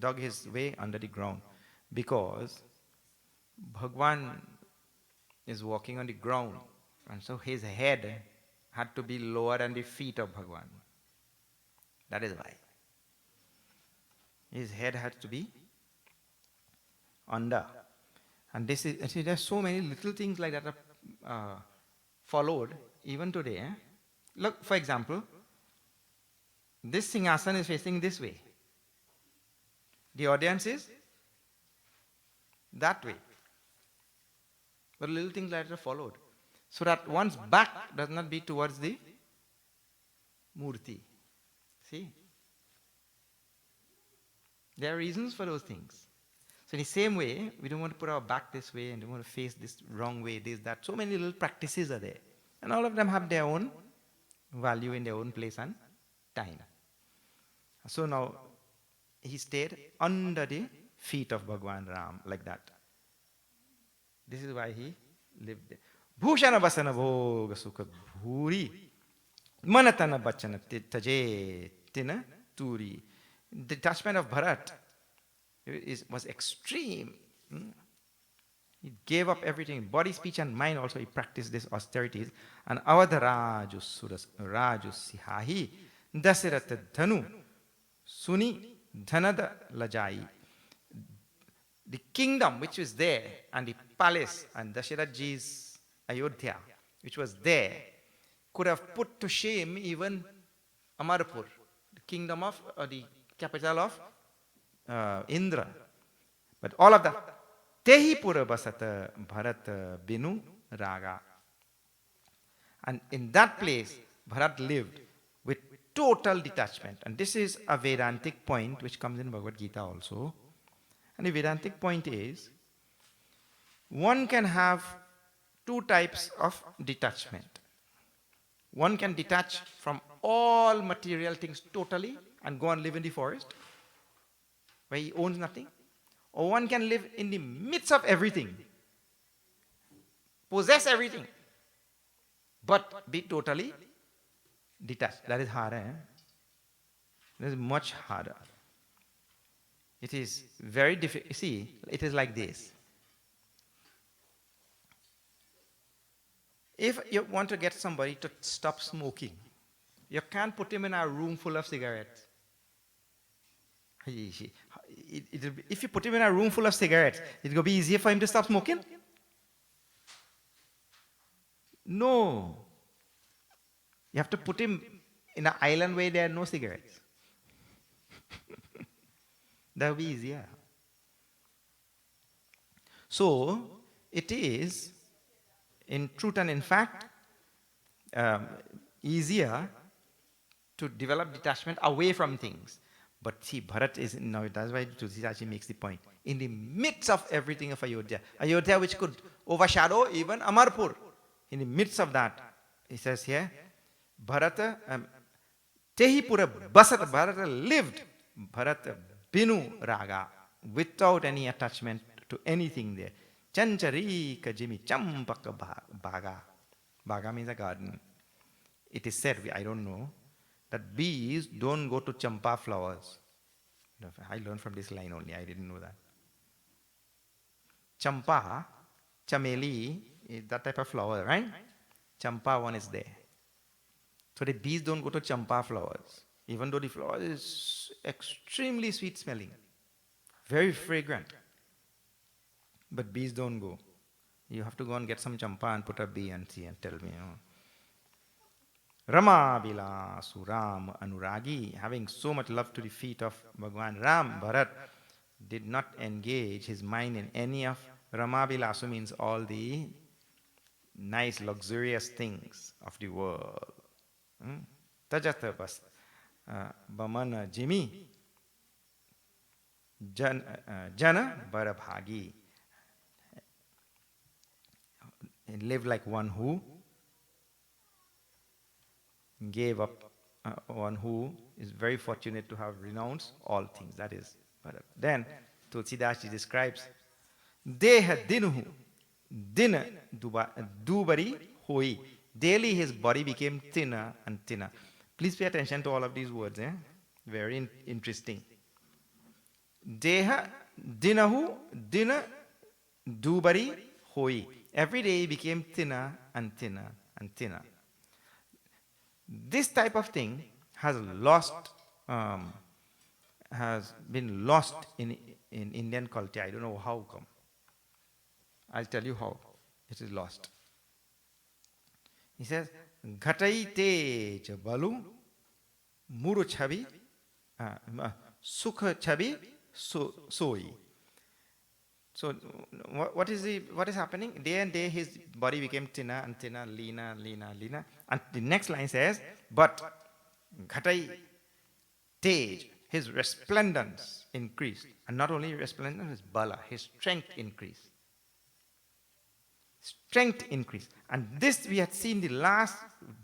C: dug his way under the ground because Bhagwan is walking on the ground, and so his head had to be lower than the feet of Bhagwan. That is why. His head had to be under. And this is, see, there's so many little things like that are followed even today. Look, for example, this singhasan is facing this way. The audience is that way. But little things like that are followed. So that one's back does not be towards the murti. See? There are reasons for those things. So in the same way, we don't want to put our back this way and don't want to face this wrong way, this, that. So many little practices are there. And all of them have their own value in their own place and time. So now, he stayed under the feet of Bhagwan Ram, like that. This is why he lived there. Bhushana basana bhoga sukha bhuri manatana bachana taje tina turi. Detachment of Bharat was extreme. He gave up everything, body, speech and mind also. He practiced these austerities. And avadha rajus sihahi dasirata dhanu suni dhanada lajai. The kingdom which was there, and the palace, and Dasharathji's Ayodhya, which was there, could have put to shame even Amarpur, the kingdom of, or the capital of Indra. But all of that, Tehi pura basata Bharat binu raga. And in that place, Bharat lived with total detachment. And this is a Vedantic point which comes in Bhagavad Gita also. And the Vedantic point is, one can have two types of detachment. One can detach from all material things totally and go and live in the forest, where he owns nothing. Or one can live in the midst of everything, possess everything, but be totally detached. That is harder. That is much harder. It is very difficult. See, it is like this. If you want to get somebody to stop smoking, you can't put him in a room full of cigarettes. If you put him in a room full of cigarettes, it will be easier for him to stop smoking? No. You have to put him in an island where there are no cigarettes. That will be easier. So, it is, in truth and in fact, easier to develop detachment away from things. But see, Bharat is, now that's why Tulsidas makes the point, in the midst of everything of Ayodhya, Ayodhya which could overshadow even Amarpur, in the midst of that, he says here, Bharata, Tehi Pura Basat, Bharata lived, Bharata Binu Raga, without any attachment to anything there. Chanchari Kajimi Champaka Baga. Baga means a garden. It is said, I don't know, that bees don't go to champa flowers. I learned from this line only, I didn't know that. Champa, chameli, is that type of flower, right? Champa one is there. So the bees don't go to champa flowers, even though the flower is extremely sweet smelling, very fragrant. But bees don't go. You have to go and get some champa and put a bee and see and tell me. Rama Bila Suram Anuragi, having so much love to the feet of Bhagwan Ram, Bharat did not engage his mind in any of Rama Bilasu means all the nice luxurious things of the world. Tajata bas Bamana Jimi Jana Barabhagi. And live like one who gave up, one who is very fortunate to have renounced all things. That is Bharat. Then Tulsidas describes Deha Dinuhu Din Dubari Hoi. Daily his body became thinner and thinner. Please pay attention to all of these words. Very interesting. Deha Dinahu Dina Dubari Hoi. Every day he became thinner and thinner and thinner. This type of thing has been lost in Indian culture. I don't know how come. I'll tell you how it is lost. He says, Ghatai te balu muru chabi sukha chabi soi. So what is happening? Day and day his body became thinner and thinner, leaner, leaner, leaner. And the next line says, but Ghatai Tej, his resplendence increased. And not only resplendence, his bala, his strength increased. Strength increased. And this we had seen, the last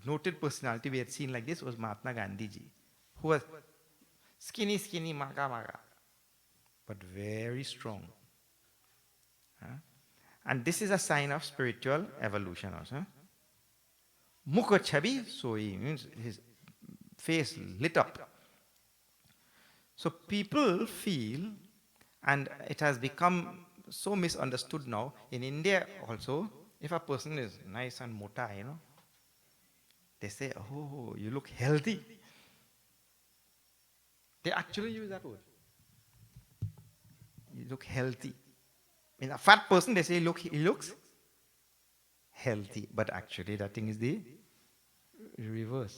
C: noted personality we had seen like this was Mahatma Gandhi ji, who was skinny, skinny, maga, maga, but very strong. And this is a sign of spiritual evolution also. Mukha chabi soi means his face lit up. So people feel, and it has become so misunderstood now, in India also, if a person is nice and mota, they say, oh, you look healthy. They actually use that word. You look healthy. In a fat person, they say, look, he looks healthy. But actually, that thing is the reverse.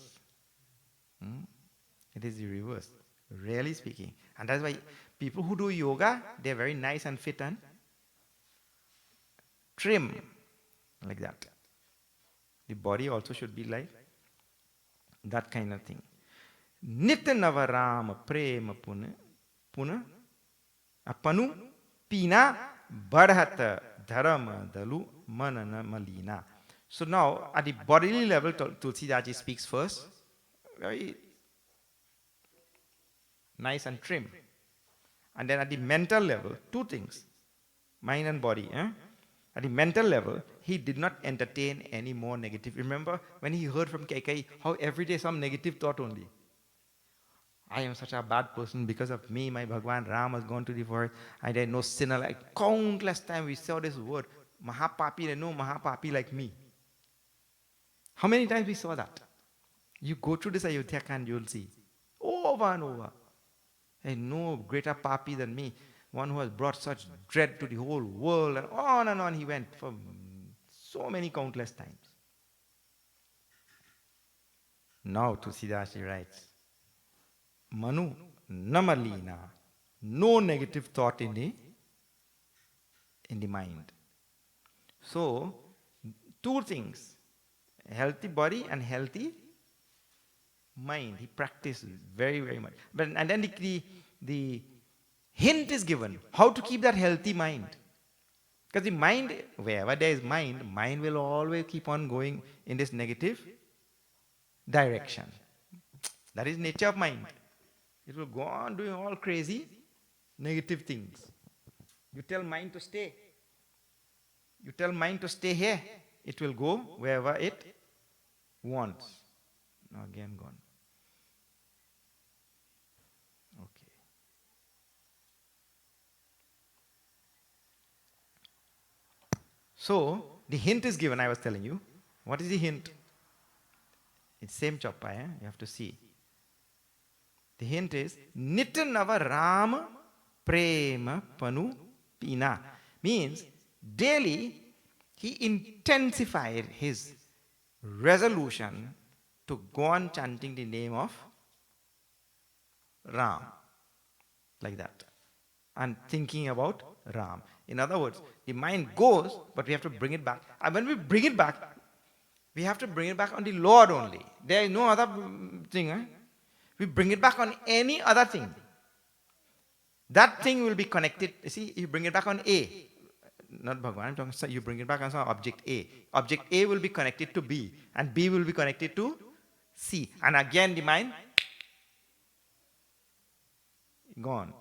C: It is the reverse, really speaking. And that's why people who do yoga, they're very nice and fit and trim, like that. The body also should be like that kind of thing. Nitya Navaram Prema Puna Apanu Pina Badhata Dharma Dalu Manana Malina. So now, at the bodily level, Tulsidaji speaks first, very nice and trim. And then at the mental level, two things, mind and body. At the mental level, he did not entertain any more negative. Remember when he heard from Kaikai how every day some negative thought only. I am such a bad person because of me. My Bhagwan Ram has gone to the forest. I did no sinner. Like countless times we saw this word. Mahapapi, no Mahapapi like me. How many times we saw that? You go through this Ayodhya Kaanda, you'll see. Over and over. And no greater papi than me. One who has brought such dread to the whole world. And on he went for so many countless times. Now Tulsidashi writes, Manu namalina, no negative thought in the mind. So, two things, healthy body and healthy mind. He practiced very, very much. And then the hint is given, how to keep that healthy mind. Because the mind, wherever there is mind will always keep on going in this negative direction. That is nature of mind. It will go on doing all crazy, negative things. You tell mind to stay. You tell mind to stay here. It will go wherever it wants. Now again gone. Okay. So, the hint is given, I was telling you. What is the hint? It's same choppa, you have to see. The hint is Nitanava Rama Prema Panu Pina. Means daily he intensified his resolution to go on chanting the name of Ram. Like that. And thinking about Ram. In other words, the mind goes, but we have to bring it back. And when we bring it back, we have to bring it back on the Lord only. There is no other thing. We bring it back on any other thing. That thing will be connected. You see, you bring it back on A. Not Bhagwan, I'm talking, you bring it back on some object A. Object A will be connected to B. And B will be connected to C. And again the mind, gone.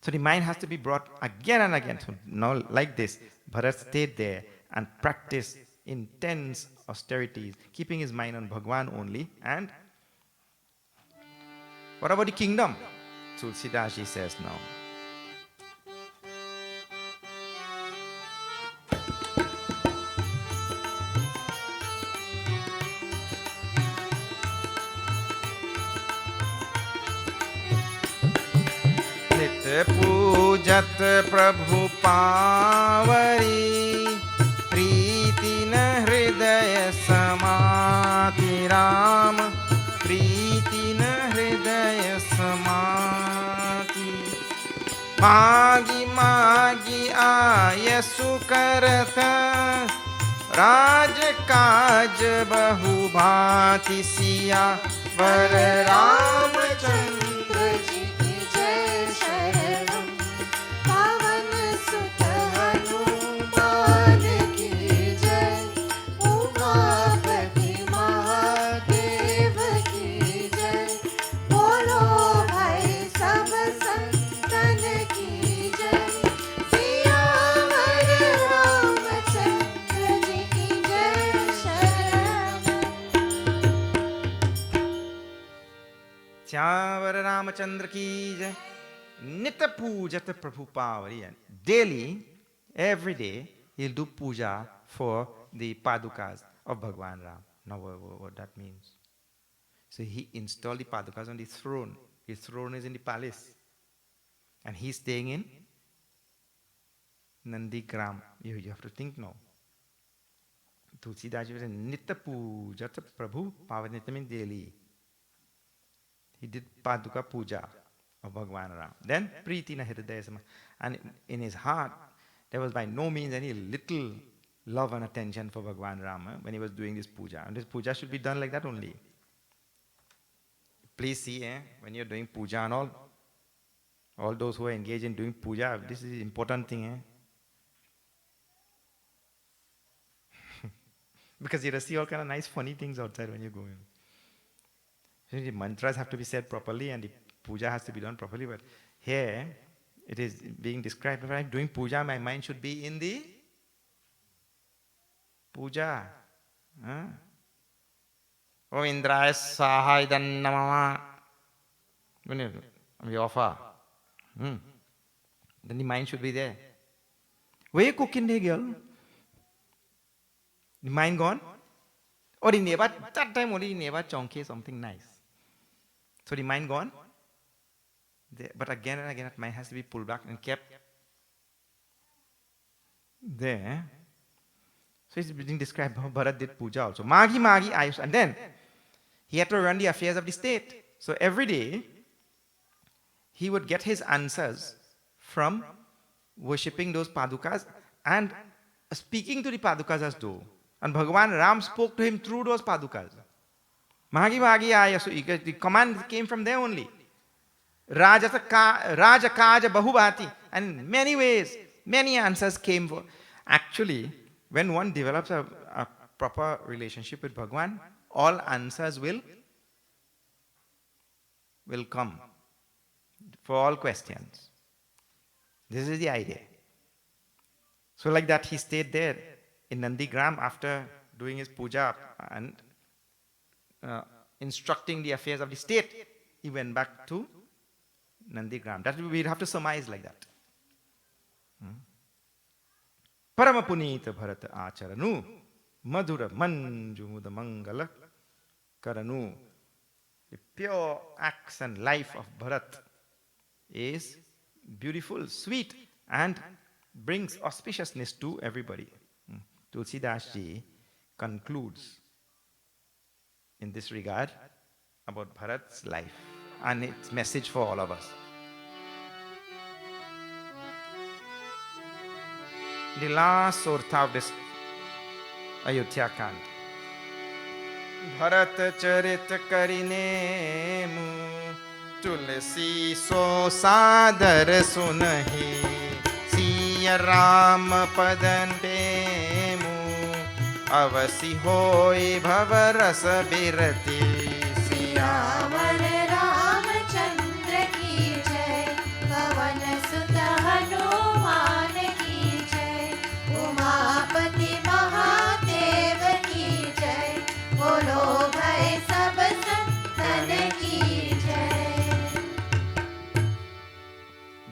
C: So the mind has to be brought again and again. So now like this, Bharat stayed there and practiced intense austerities, keeping his mind on Bhagwan only. And what about the kingdom? Tulsidashi says now. नित पूजत प्रभु पावरी प्रीति न हृदय समाति राम प्रीति न हृदय समाति मागी मागी आयसु करत राज काज बहु भांति सिया वर रामचंद्र
B: जी की जय शरणम पावन सुत हनुमान की जय उमापति महादेव की जय बोलो भाई सब संतन की जय सियावर रामचंद्र जी की जय शरणम
C: श्यावर रामचंद्र की जय नित पूजत प्रभु Pavri. And daily, every day, he'll do puja for the padukas of Bhagwan Ram. Now what that means? So he installed the padukas on the throne. His throne is in the palace. And he's staying in Nandigram. You have to think now. Tulsidashi was Nitya Pujat Prabhu Pavanita means daily. He did Paduka Puja of Bhagwan Ram. Then Priti na Hridaya Sama. And in his heart, there was by no means any little love and attention for Bhagwan Ram when he was doing this puja. And this puja should be done like that only. Please see, when you're doing puja and all those who are engaged in doing puja, this is an important thing. Because you see all kind of nice funny things outside when you go in. So the mantras have to be said properly and the puja has to be done properly. But here, It is being described, when I'm doing puja, my mind should be in the puja. Huh? Om Indraya Saha Idan Namama. When you offer, then the mind should be there. Where you cooking there, girl? The mind gone? Or in never, that time only never chonky something nice. So the mind gone? There. But again and again, that mind has to be pulled back and kept there. So it's being described how Bharat did puja also. Magi Magi Ayush. And then he had to run the affairs of the state. So every day he would get his answers from worshipping those padukas and speaking to the padukas as though. And Bhagavan Ram spoke to him through those padukas. Magi Magi Ayasu. The command came from there only. Raja Kaja Bahubhati. And in many ways, many answers came. Actually, when one develops a proper relationship with Bhagavan, all answers will come for all questions. This is the idea. So like that, he stayed there in Nandigram after doing his puja and instructing the affairs of the state. He went back to Nandigram. That we'd have to surmise like that. Paramapunita Bharata Acharanu Madhura Manjumuda Mangala Karanu. The pure acts and life of Bharat is beautiful, sweet, and brings auspiciousness to everybody. Tulsidas ji concludes in this regard about Bharat's life and its message for all of us. The last sortha of this Ayodhya Kaanda. Bharat charit karine mu tulsi so sadar sunahi siya Ram padan mu avasi hoy bhavaras birati siya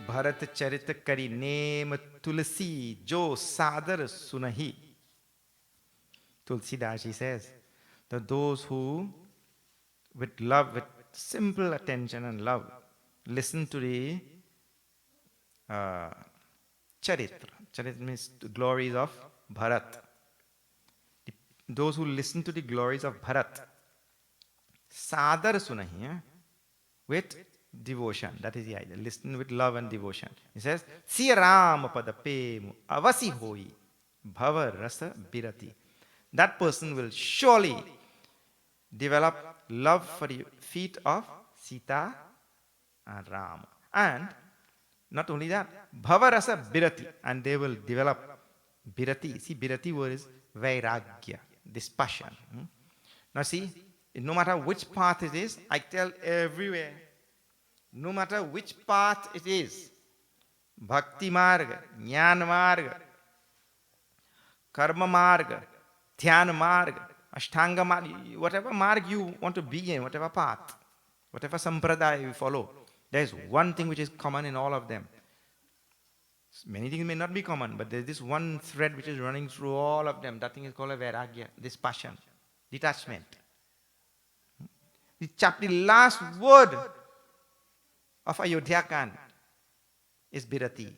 C: Bharat charit kari name tulsi jo sadar sunahi. Tulsidas, he says, that those who with love, with simple attention and love, listen to the charitra. Charitra means the glories of Bharat. Those who listen to the glories of Bharat, sadar sunahi, with devotion. That is the idea. Listen with love and devotion. He says, Siya Rama pada pemu avasi hoi bhava rasa birati. That person will surely develop love for the feet of Sita and Rama. And not only that, bhava rasa birati. And they will develop birati. See, birati word is vairagya, this passion. Now see, no matter which path it is, I tell everywhere, no matter which path it is, bhakti marga, jnana marga, karma marga, dhyana marga, ashtanga marga, whatever marga you want to be in, whatever path, whatever sampradaya you follow, there is one thing which is common in all of them. Many things may not be common, but there is this one thread which is running through all of them. That thing is called a vairagya, this passion, detachment. The last word of Ayodhya Kaanda is birati,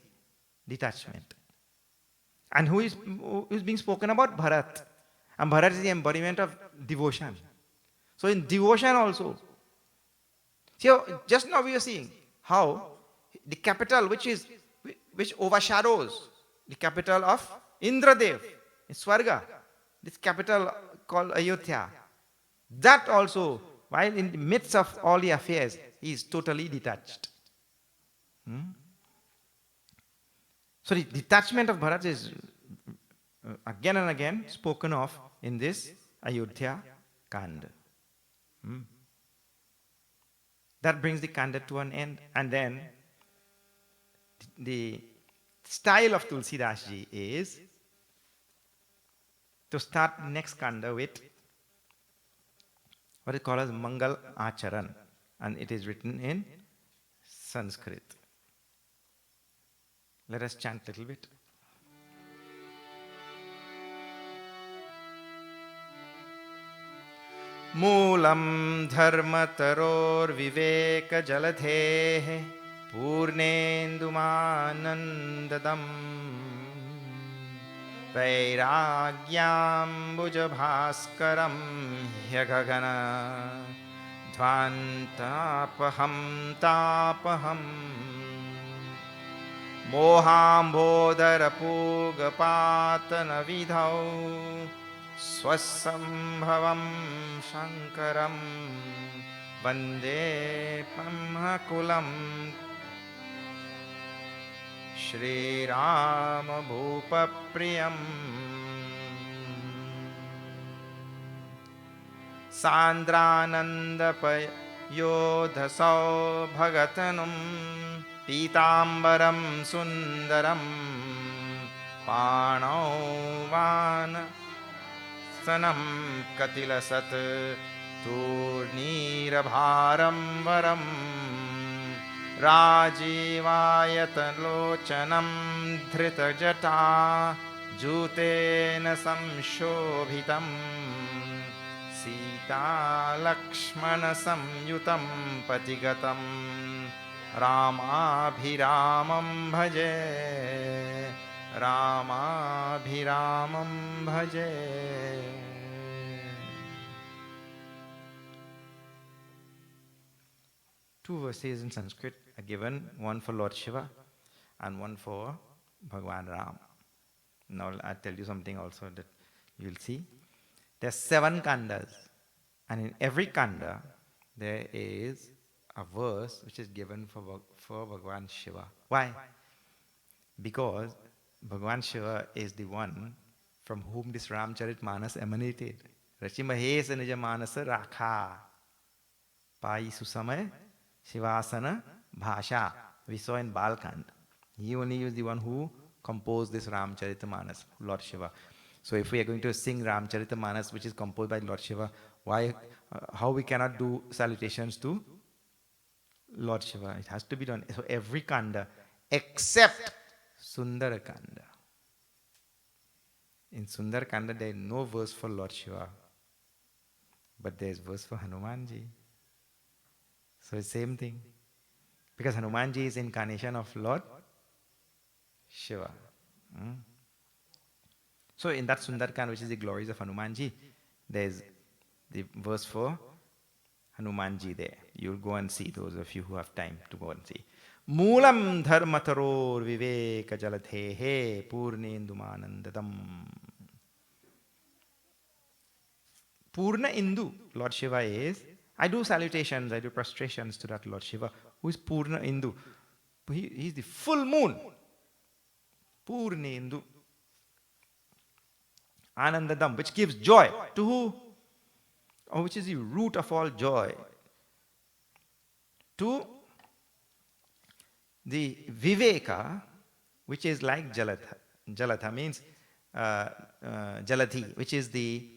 C: detachment. And who is being spoken about? Bharat. And Bharat is the embodiment of devotion. So in devotion also, see, just now we are seeing how the capital which overshadows the capital of Indradev in Swarga, this capital called Ayodhya, that also, while in the midst of all the affairs, he is totally detached. So the detachment of Bharat is again and again spoken of in this Ayodhya Kaanda. That brings the Kaanda to an end. And then the style of Tulsidas ji is to start next Kaanda with what is called as Mangalacharan, and it is written in Sanskrit. Let us chant a little bit. Moolam dharma taror viveka jaladhehe purnendumanandadam vairagyam bhujabhaskaram hyagagana dhvantapaham tapaham मोहाम्बोदरपूगपातन विधौ स्वसंभवं शङ्करं वन्दे ब्रह्मकुलं श्रीरामभूपप्रियम् सान्द्रानन्दपयोधसौ भगतनुं पीताम्बरं सुन्दरं पाणौ वानसनं कतिलसत् तूर्णीरभारं वरं राजीवायतलोचनं धृतजटा जूतेन संशोभितं सीतालक्ष्मणसंयुतं पतिगतं रामाभिरामं भजे रामाभिरामं भजे. Two verses in Sanskrit are given, one for Lord Shiva and one for Bhagwan Ram. Now I'll tell you something also that you'll see. There are 7 Kandas, and in every Kanda there is a verse which is given for Bhagwan Shiva. Why? Because Bhagwan Shiva is the one from whom this Ramcharitmanas emanated. Rachimahesa nija manasa rakha pai susamay shivasana bhasha. We saw in Balkand. He only is the one who composed this Ramcharitmanas, Lord Shiva. So if we are going to sing Ramcharitmanas, which is composed by Lord Shiva, why, how we cannot do salutations to Lord Shiva? It has to be done. So every Kanda except Sundara Kanda. In Sundara Kanda there is no verse for Lord Shiva, but there is verse for Hanumanji. So it's same thing. Because Hanumanji is incarnation of Lord Shiva. So in that Sundarkand, which is the glories of Hanumanji, there is the verse for Hanumanji there. You'll go and see, those of you who have time to go and see. Moolam dharmataror viveka jaladhehe purnendumanandadam. Purna Indu, Lord Shiva is, I do salutations, I do prostrations to that Lord Shiva, who is Purna Indu. He is the full moon. Purna Indu. Anandadam, which gives joy to who? Or which is the root of all joy? To the Viveka, which is like Jalatha. Jalatha means Jalathi, which is the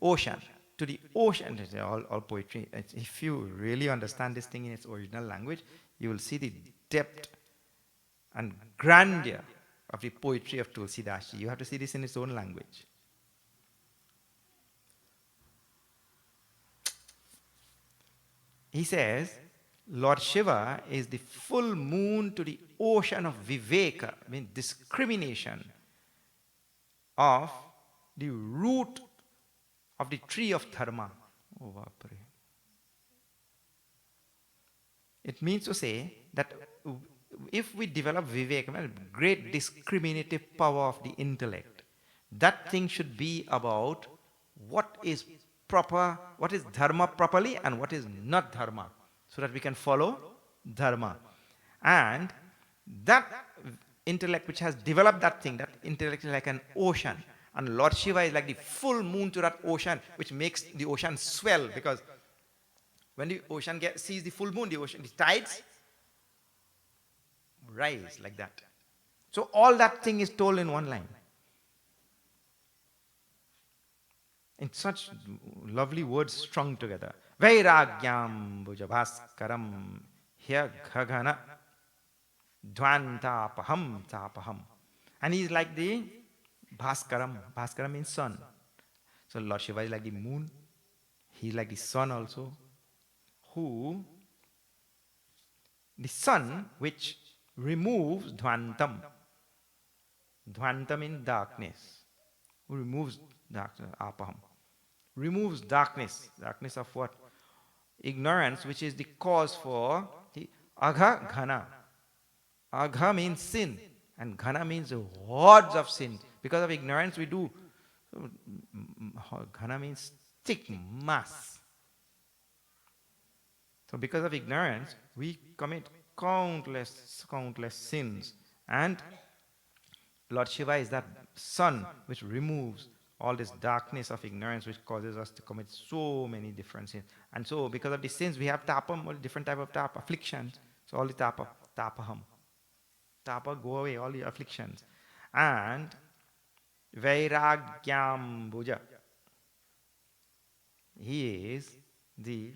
C: ocean. To the ocean, all poetry. If you really understand this thing in its original language, you will see the depth and grandeur of the poetry of Tulsidas. You have to see this in its own language. He says, Lord Shiva is the full moon to the ocean of Viveka, I mean discrimination of the root of the tree of Dharma. Oh, Vapre. It means to say that if we develop Viveka, great discriminative power of the intellect, that thing should be about what is proper, what is Dharma properly and what is not Dharma, so that we can follow Dharma. And that intellect which has developed that thing, that intellect is like an ocean. And Lord Shiva is like the full moon to that ocean, which makes the ocean swell, because when the ocean sees the full moon, the tides rise like that. So all that thing is told in one line. In such lovely words strung together. Vairagyam bhujabhaskaram hyaghagana dvantapaham tapaham. And he is like the Bhaskaram. Bhaskaram means sun. So Lord Shiva is like the moon. He is like the sun also. Who, the sun which removes Dvantam. Dvantam means darkness. Who removes darkness, apaham. Removes darkness. Darkness of what? Ignorance, which is the cause for the agha ghana. Agha means sin, and ghana means hordes of sin. Because of ignorance, we do. So, ghana means thick mass. So, because of ignorance, we commit countless sins. And Lord Shiva is that sun which removes all this darkness of ignorance which causes us to commit so many different sins. And so, because of these sins, we have tapam, all different type of tapa, afflictions. So, all the tapaham. Tapa, go away, all the afflictions. And Vairagyam Bhuja. He is the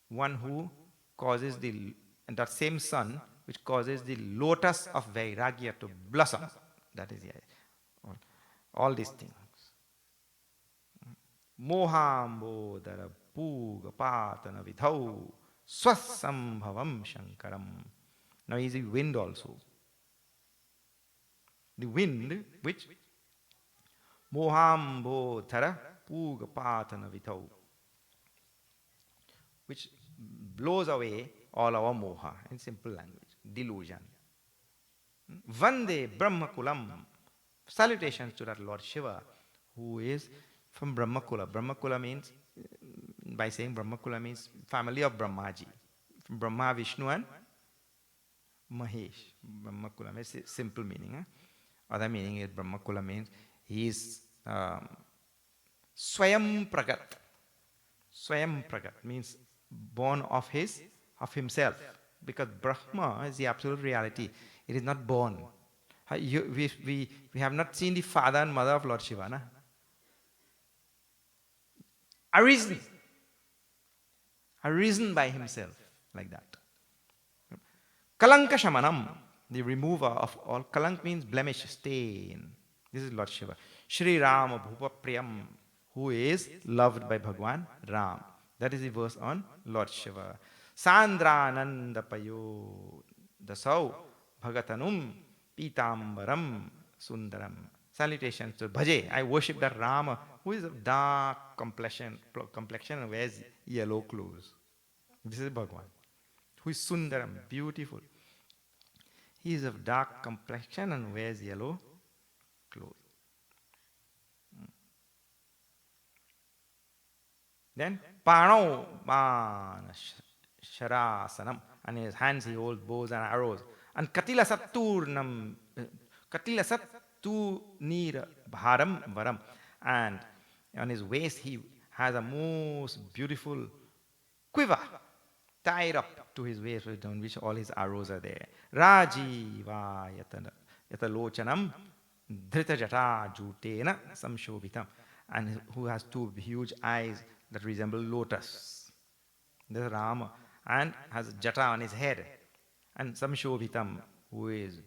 C: one who causes and that same sun which causes the lotus of Vairagya to blossom. That is all these things. Mohambodara Puga Patana Vidhau Swasambhavam Shankaram. Now he is the wind also. The wind which Mohambodara Puga Patana Vidhau, which blows away all our moha in simple language, delusion. Vande Brahmakulam. Salutations to that Lord Shiva, who is from Brahmakula. Brahmakula means, by saying Brahmakula means family of Brahmaji. From Brahma, Vishnu and Mahesh. Brahmakula means simple meaning. Other meaning is Brahmakula means he is Swayam Pragat. Swayam Pragat means born of himself. Because Brahma is the absolute reality. It is not born. We have not seen the father and mother of Lord Shiva. Na? Arisen by himself, like that. Kalanka Shamanam, the remover of all. Kalank means blemish, stain. This is Lord Shiva. Shri Rama Bhupa Priyam, who is loved by Bhagwan Ram. That is the verse on Lord Shiva. Sandrananda Payo Dasau Bhagatanum Pitambaram Sundaram. Salutations to Bhaje. I worship that Rama who is of dark complexion and wears yellow clothes. This is Bhagwan. Who is Sundaram, beautiful. He is of dark complexion and wears yellow clothes. Then Pano Mana Sharasanam. And in his hands he holds bows and arrows. And Katila Saturnam, Katila Saturnira Bharam Varam. And on his waist he has a most beautiful quiver tied up to his waist, on which all his arrows are there. Rajiva Yatalochanam Dhritajata Jutena Samshobhitam. And who has two huge eyes that resemble lotus. This is Rama. And has jata on his head. And Samshobhitam, who is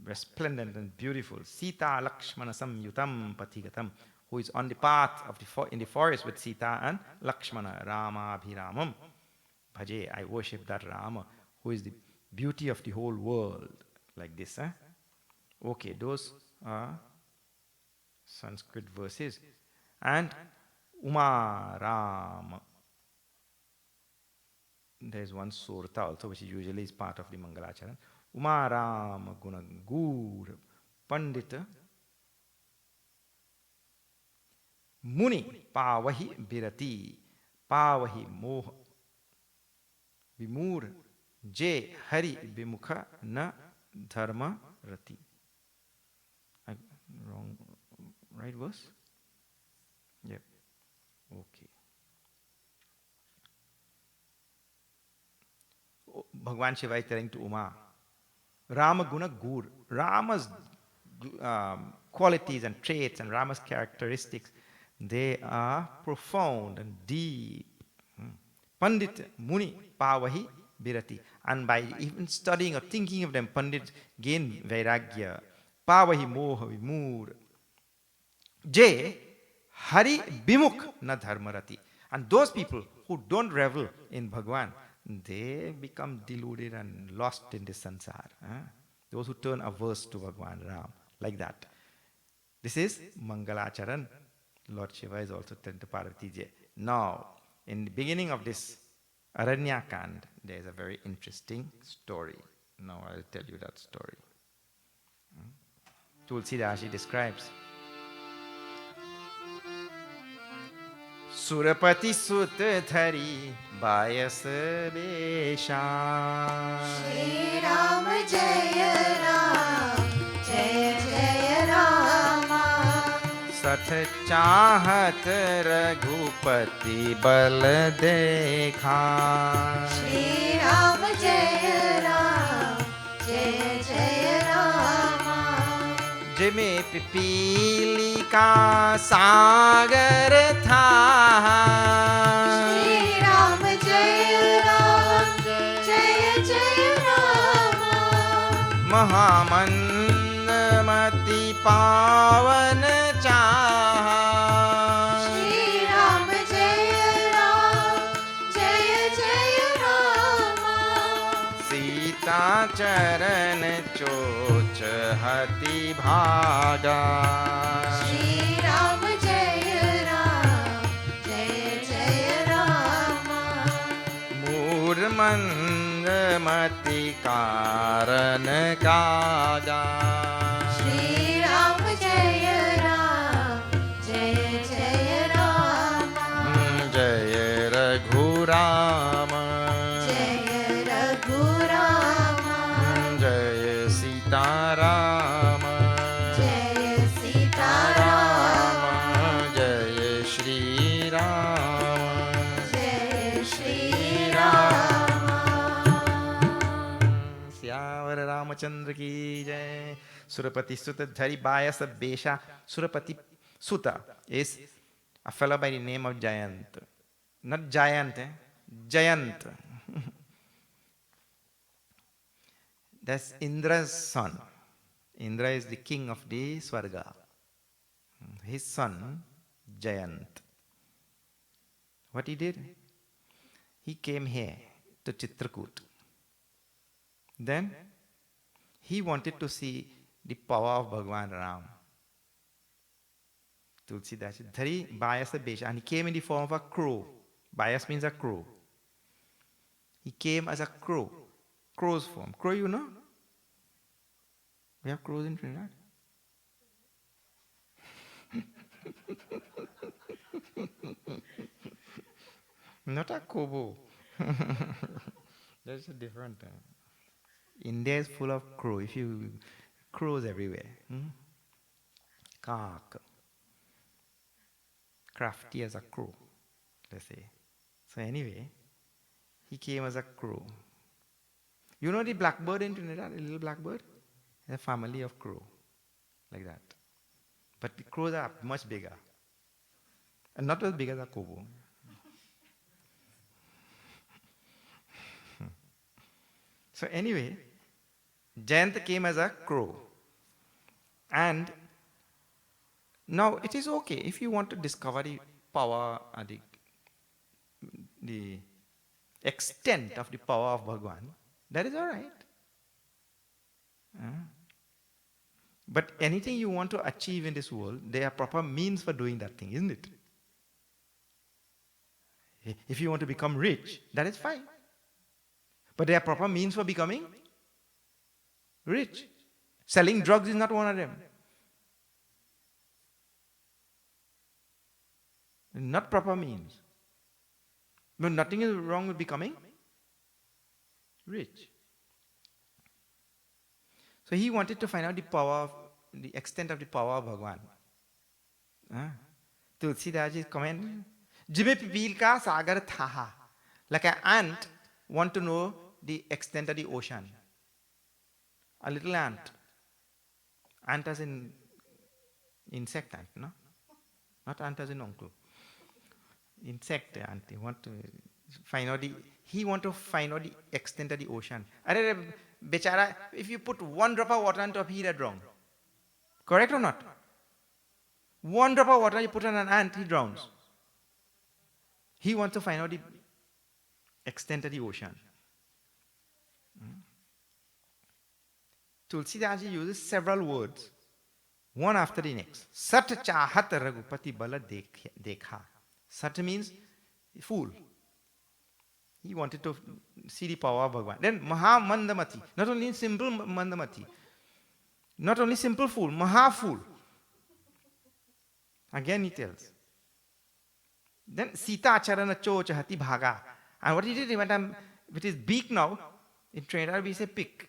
C: resplendent and beautiful. Sita Lakshmana Samyutam Patigatam, who is on the path of in the forest with Sita and Lakshmana. Rama Abhiramam. Bhaje, I worship that Rama, who is the beauty of the whole world. Like this. Okay, those are Sanskrit verses. And Uma Rama. There is one surta also, which usually is part of the Mangalacharan. Uma Rama Guna Gur Pandita Muni Pavahi Birati Pavahi Moha Vimur J Hari Bimukha Na Dharma Rati. Wrong, right verse? Yep. Okay. Bhagwan Shiva is telling to Uma, Rama Guna Gur. Rama's qualities and traits and Rama's characteristics, they are profound and deep. Pandit Muni Pavahi Birati. And by even studying or thinking of them, Pandit gain Vairagya. Pavahi Moha Vimur. J. Hari Bimukh Na Dharmarati. And those people who don't revel in Bhagwan, they become deluded and lost in this sansar. Those who turn averse to Bhagwan Ram, like that. This is Mangalacharan. Lord Shiva is also telling to Parvati Ji. Now, in the beginning of this Aranya Kaanda, there is a very interesting story. Now I'll tell you that story. Tulsidashi describes Surapati Sutta Dhari Bayas Besha
B: Shri Ram Jaya Ram Jaya Jaya Rama
C: Sath Chahat Raghupati Bal Dekha
B: Shri Ram Jaya Ram Jaya Jaya Rama
C: जिमे पिपीली का सागर था
B: Shri Ram Jaya Ram Jaya Jaya Rama
C: महामंदमति पावन चाहा
B: Shri Ram Jaya Ram Jaya Jaya Rama
C: Sita चरण चोच हति भागा
B: Shri Ram Jaya Ram Jaya Jaya Rama
C: मूर्मंदमति कारण कागा
B: Shri Ram Jaya Ram Jaya Jaya Rama
C: जय रघुराम
B: Jaya Raghurama
C: जय सीताराम
B: Jaya Sita Rama
C: जय Shri Ram
B: Jaya Shri Rama
C: श्यावर Ramchandra की जय Surapati Sutta Dhari Bayasa Besha. Surapati Sutta is a fellow by the name of Jayant. Not Giant, Jayant. That's Indra's son. Indra is the king of the Swarga. His son, Jayant. What he did? He came here to Chitrakoot. Then he wanted to see the power of Bhagwan Ram. Tulsidashi Dhari Bayasa Besha. And he came in the form of a crow. Bayas means a crow. He came as a crow. Crow's form. Crow, you know? We have crows in Trinidad. Not a kobo. That's a different. India is full of crow. If you crows everywhere. Cock. Crafty as a crow, let's say. So anyway, he came as a crow. You know the blackbird in Trinidad, a little blackbird? A family of crow, like that. But the crows are much bigger. And not as big as a kobo. So anyway, Jayant came as a crow. And now it is okay if you want to discover the power and the extent of the power of Bhagwan, that is all right. But anything you want to achieve in this world, there are proper means for doing that thing, isn't it? If you want to become rich, that is fine. But there are proper means for becoming rich. Selling drugs is not one of them. Not proper means. But nothing is wrong with becoming rich. So he wanted to find out the extent of the power of Bhagwan. Tulsidaji's comment, Jime pipil ka sagar thaha. Like an ant want to know the extent of the ocean. a little ant. Ant as in insect ant, no? Not ant as in uncle. Insect ant. He want to find out the extent of the ocean. Arre, bechara, if you put one drop of water on top, he'd drown. Correct or not? One drop of water you put on an ant, he drowns. He wants to find out the extent of the ocean. Tulsidas uses several words, one after the next. Sat chahat ragupati bala dekha. Sat means fool. He wanted to see the power of Bhagavan. Then Maha Mandamati, not only simple Mandamati, not only simple fool, Maha fool. Again he tells. Then Sita Acharana Chochahati Bhaga. And what he did, he went with his beak now, in Trinidad we say pick.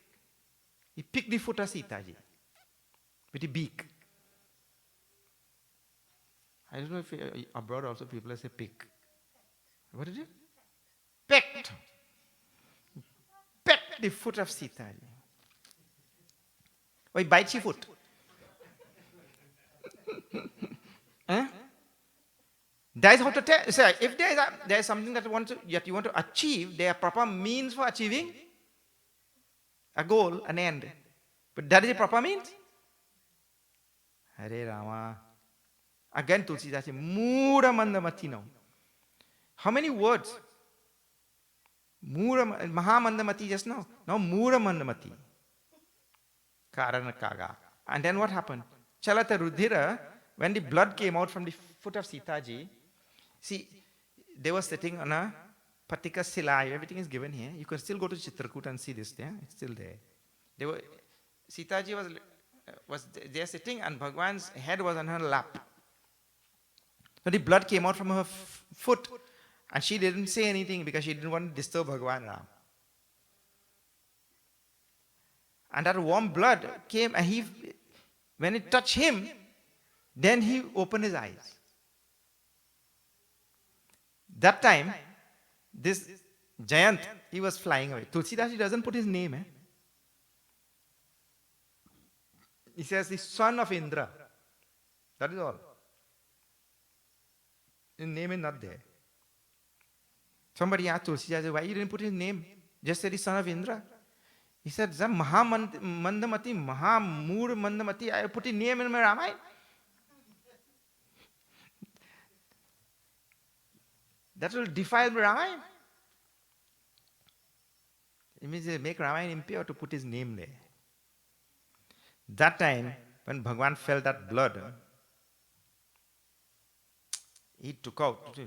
C: He picked the foot of Sita ji with the beak. I don't know if abroad also people say pick. What is it? Pecked. Pecked the foot of Sita ji. Or he bites your foot. Huh? That is how to tell. So if there is something that you want to achieve, there are proper means for achieving a goal, an end. But that is the proper means. Hare Rama. Again Tulsidas says, Mura Mandamati now. How many words? Mura Maha Mandamati just now. Now Mura Mandamati. Karana Kaga. And then what happened? Chalata Rudhira, when the blood came out from the foot of Sitaji, see, they were sitting on a Patika Silai, everything is given here. You can still go to Chitrakoot and see this there. It's still there. Sitaji was there sitting and Bhagwan's head was on her lap. So the blood came out from her foot and she didn't say anything because she didn't want to disturb Bhagwan Ram. And that warm blood came and when it touched him, then he opened his eyes. That time, this Jayant, he was flying away. Tulsidas, he doesn't put his name. He says the son of Indra. That is all. His name is not there. Somebody asked Tulsidas, why you didn't put his name? Just said the son of Indra. He said, Maha Mandamati, Maha Moor Mandamati, I put his name in my Ramayana. That will defile Ramayana. It means they make Ramayana impure to put his name there. That time, when Bhagwan felt that blood, he took out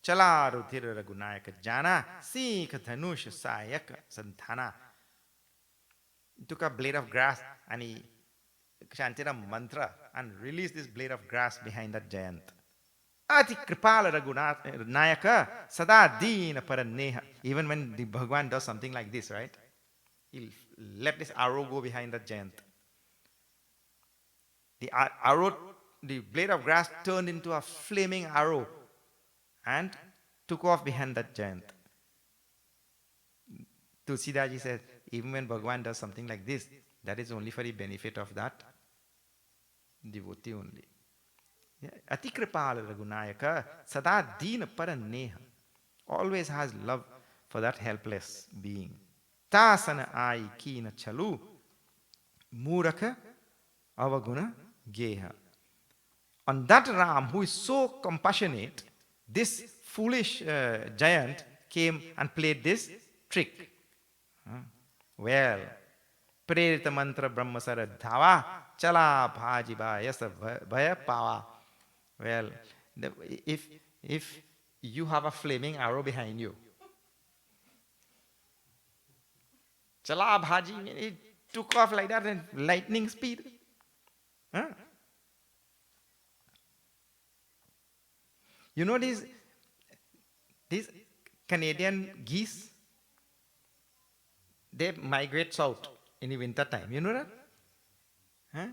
C: Chala Rudhira Raghunayaka Jana Sikha Dhanush Sayaka Sandhana. He took a blade of grass and he chanted a mantra and released this blade of grass behind that Jayant. Ati Kripala Raghunayaka Sada Dina Paraneha. Even when the Bhagwan does something like this, right? He'll let this arrow go behind that Jayant. The arrow, the blade of grass turned into a flaming arrow and took off behind that Jayant. Tulsidaji said, even when Bhagwan does something like this, that is only for the benefit of that devotee only. Ati Kripala Raghunayaka Sada Dina Paraneha. Always has love for that helpless being. Tasana Ai Kina Chalu Muraka Avaguna Geha. On that Ram who is so compassionate, this foolish Jayant came and played this trick. Well, Prerita Mantra Brahmasara Dhava Chala Bhajiba Yasa Bhaya Pava. Well, if you have a flaming arrow behind you, Chala Bhaji, it took off like that in lightning speed. Huh? You know these Canadian geese? They migrate south in the winter time. You know that? Huh?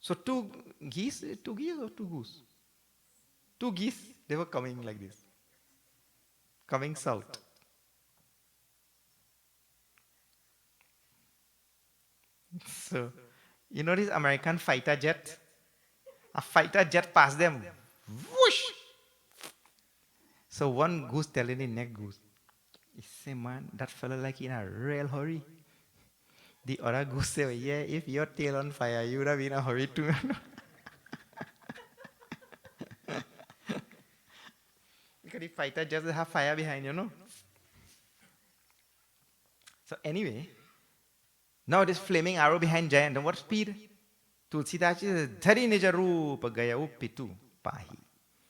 C: So two geese or two goose? Two geese, they were coming like this. Coming south. So, you know this American fighter jet? A fighter jet passed them. Whoosh! So one goose telling the next goose, he say, man, that fella like in a real hurry. The other goose say, yeah, if your tail on fire, you would have been in a hurry too. Because the fighter just have fire behind, you know. So anyway, now this flaming arrow behind Jayant, and what speed? Tulsidas says, Dhari nija rupa gaya uppitu pahi.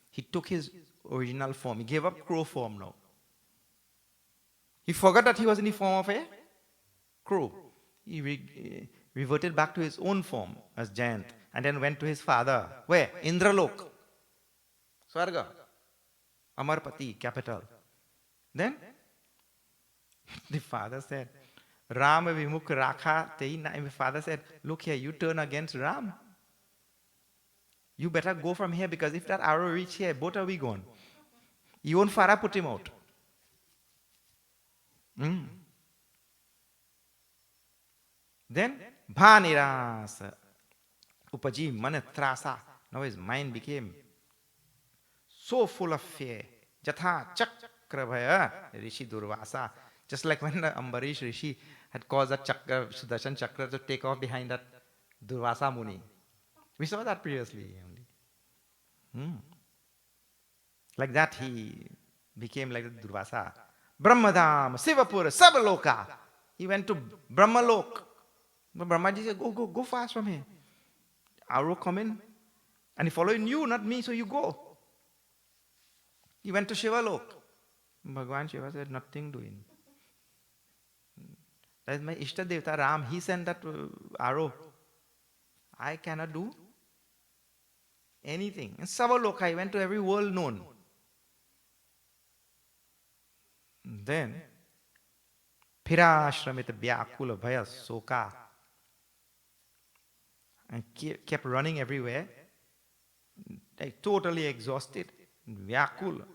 C: He took his original form. He gave up crow form now. He forgot that he was in the form of a crow. He reverted back to his own form as Jayant and then went to his father. Where? Indralok. Swarga. Amarpati, capital. Then the father said, Ram vimukh rakha teina. And the father said, look here, you turn against Ram. You better go from here because if that arrow reach here, both are we gone. Your own father put him out. Then Bhanirasa Upaji Manatrasa. Now his mind became so full of fear. Jatha Chakravaya Rishi Durvasa. Just like when Ambarish Rishi had caused that chakra, Sudarshan Chakra to take off behind that Durvasa Muni. We saw that previously only. Like that he became like the Durvasa. Brahmadam, Sivapura, Sabaloka. He went to Brahmalok. But Brahmaji said, go fast from here. Arrow come in. And he following you, not me, so you go. He went to Shivalok. Bhagwan Shiva said, nothing doing. That is my Ishta Devata Ram. He sent that arrow. I cannot do anything. In Savaloka, I went to every world known. Then, Pirashramita Vyakula Bhaya Soka. And kept running everywhere. Like totally exhausted. Vyakula.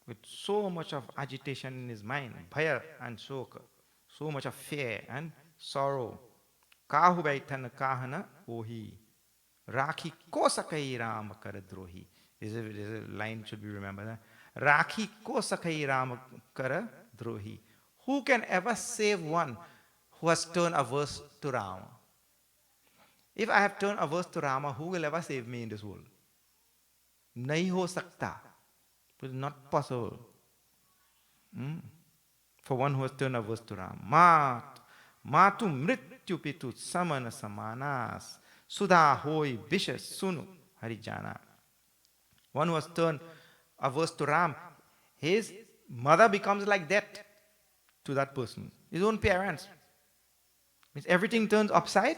C: With so much of agitation in his mind. Bhaya and Soka. So much of fear and sorrow. Kahu Vaitana Kahana Ohi. Rakhi Kosakai Ram Karadrohi. This is a line should be remembered. Rakhi Kosakai Ram Karadrohi. Who can ever save one who has turned averse to Rama? If I have turned averse to Rama, who will ever save me in this world? Nahi ho sakta. It is not possible. For one who has turned averse to Rama. Matu mrityu pitu samana samanas. Sudha hoi visha sunu harijana. One who has turned averse to Ram, his mother becomes like that to that person. His own parents. Means everything turns upside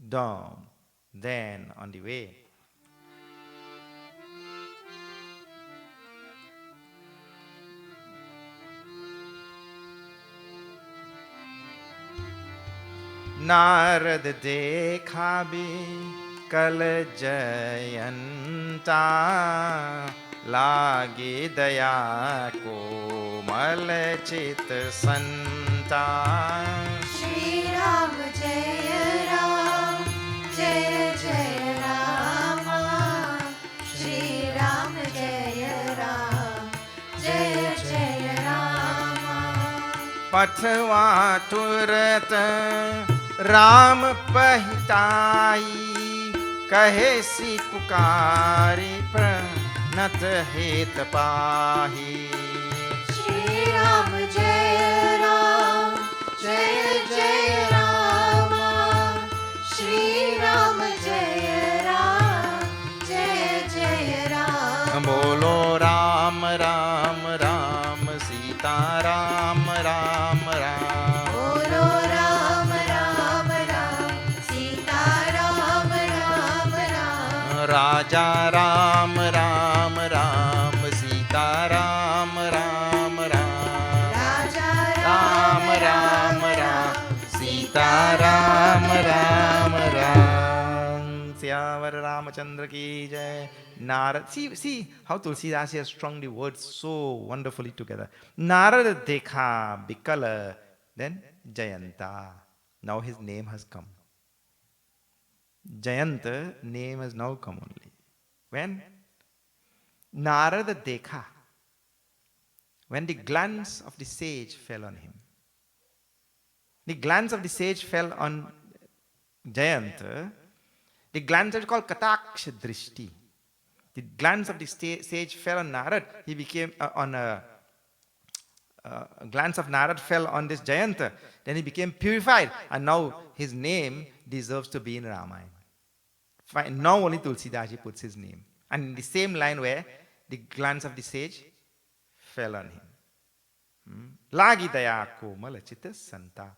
C: down. Then on the way. Narad देखा भी कल जयंता लागे दया को मल चित संता
B: श्री राम जय जय राम श्री राम जय जय राम
C: पथवा तुरत राम पहिताई कहे सी पुकारी प्रणत हेत पाही
B: श्री राम जय जय राम श्री राम जय जय राम
C: बोलो राम राम राम सीता राम राम राम
B: बोलो राम राम राम सीता राम राम राम
C: राजा राम राम राम सीता राम राम राम
B: राजा
C: राम राम राम सीता राम राम राम सियावर रामचंद्र की जय Narad, see how Tulsidas has strung the words so wonderfully together. Narad dekha bikala, then Jayanta. Now his name has come. Jayant name has now come only. When? Narada Dekha. When the glance of the sage fell on him. The glance of the sage fell on Jayant. The glance is called Kataksha Drishti. The glance of the sage fell on Narad. He became a glance of Narad fell on this Jayanta. Then he became purified. And now his name deserves to be in Ramayana. Now only Tulsidaji puts his name. And in the same line where the glance of the sage fell on him. Lagi daya komal chitta santa.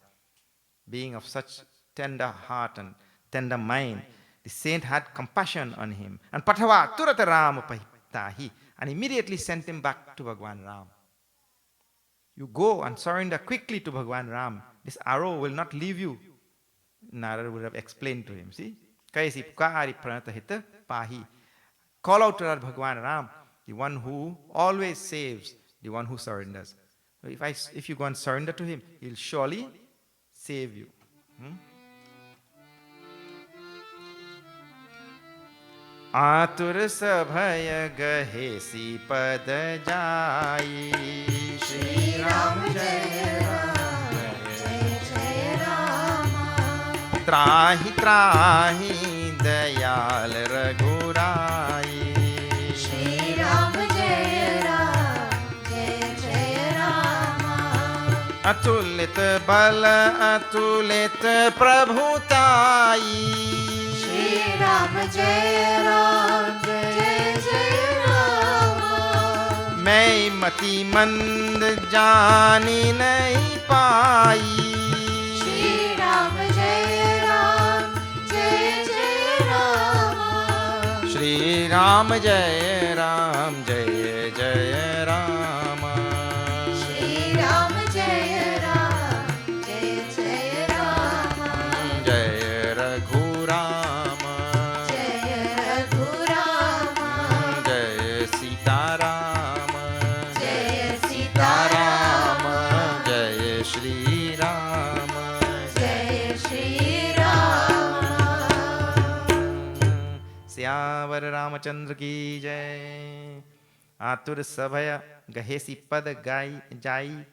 C: Being of such tender heart and tender mind, the saint had compassion on him. And Patava turata Rama pahitahi. And immediately sent him back to Bhagwan Ram. You go and surrender quickly to Bhagwan Ram. This arrow will not leave you. Narada would have explained to him. See? Kaisi pukari pranatahita pahi. Call out to that Bhagwan Ram, the one who always saves, the one who surrenders. So if you go and surrender to him, he'll surely save you. आतुर सभय गहेसी पद जाई
B: श्री राम जय राम जय जय राम
C: त्राहि त्राहि दयाल रघुराई
B: श्री राम जय जय राम
C: अतुलित बल अतुलित प्रभुताई
B: श्री राम जय राम
C: मैं मति मंद जानी नहीं पाई
B: श्री राम जय राम
C: श्री राम जय राम जय जय राम
B: श्री राम जय जय राम
C: जय रघुराम
B: जय रघुराम
C: जय सीताराम
B: जय सीताराम
C: जय श्री राम
B: जय श्री राम
C: श्यावर रामचंद्र की जय आतुर सभय गहेसी पद गाई जाई.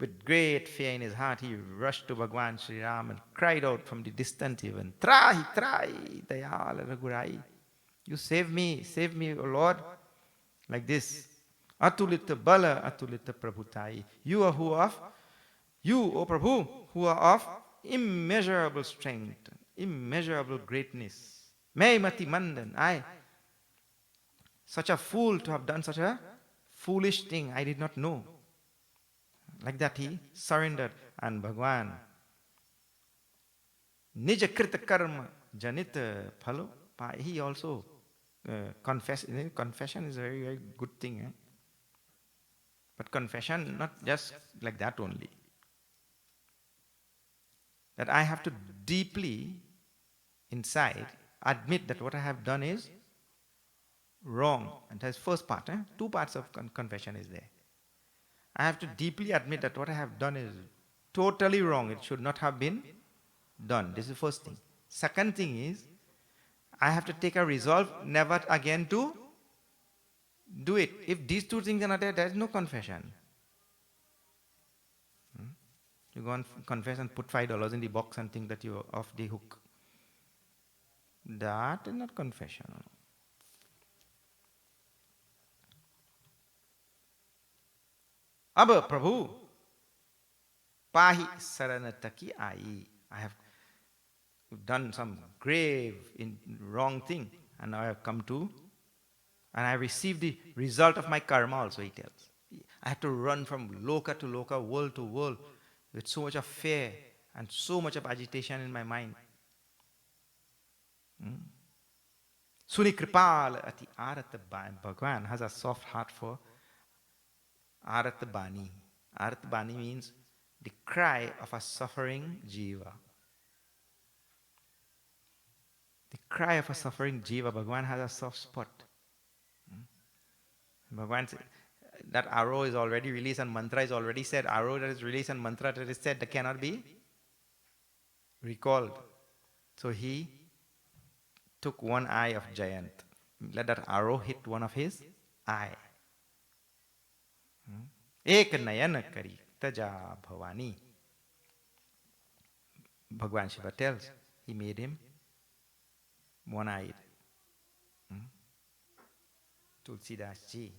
C: With great fear in his heart, he rushed to Bhagwan Sri Ram and cried out from the distant even, Trahi, Trahi, Dayal Raghurai. You save me, O Lord. Like this. Atulita Bala, Atulita Prabhutai. You, O Prabhu, who are of immeasurable strength, immeasurable greatness. May Mati Mandan, such a fool to have done such a foolish thing, I did not know. Like that he surrendered, and Bhagwan Nija Krita Karma Janita Phalo. He also confessed. Confession is a very, very good thing. But confession, not just like that only. That I have to deeply inside admit that what I have done is wrong. And that's first part. Two parts of confession is there. I have to deeply admit that what I have done is totally wrong. It should not have been done. This is the first thing. Second thing is, I have to take a resolve never again to do it. If these two things are not there, there is no confession. You go and confess and put $5 in the box and think that you are off the hook. That is not confession. Abba Prabhu, Pahi Saranataki Ai. I have done some grave wrong thing, and now I have come to, and I have received the result of my karma also, he tells. I have to run from loka to loka, world to world, with so much of fear and so much of agitation in my mind. Suni Kripal Ati Arata Bhagwan has a soft heart for Arat Bani. Arat Bani means the cry of a suffering jiva. The cry of a suffering jiva. Bhagwan has a soft spot. Bhagwan said, that arrow is already released and mantra is already said. Arrow that is released and mantra that is said, that cannot be recalled. So he took one eye of Jayant. Let that arrow hit one of his eye. Ek nayan kari taja bhavani. Bhagwan Shiva tells, he made him one-eyed. Tulsidas ji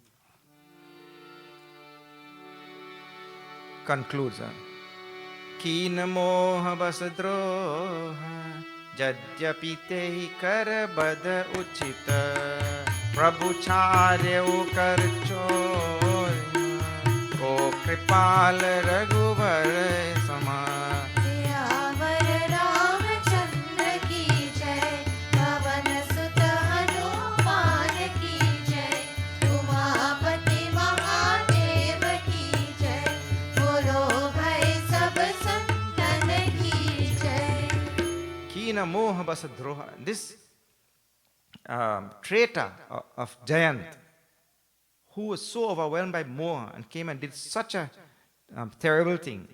C: concludes. Keen moha basadroha jadyapi tehi kar bad uchita prabhu charya kar choy ko kripal raghuvar sama.
B: Siyavar Ramchandra की जय, पवन सुत हनुमान की जय, उमापति महादेव की जय, बोलो भाई सब संतन की जय.
C: Kina moha basadroha. This traitor of Jayant, who was so overwhelmed by moha and came and did such a terrible thing,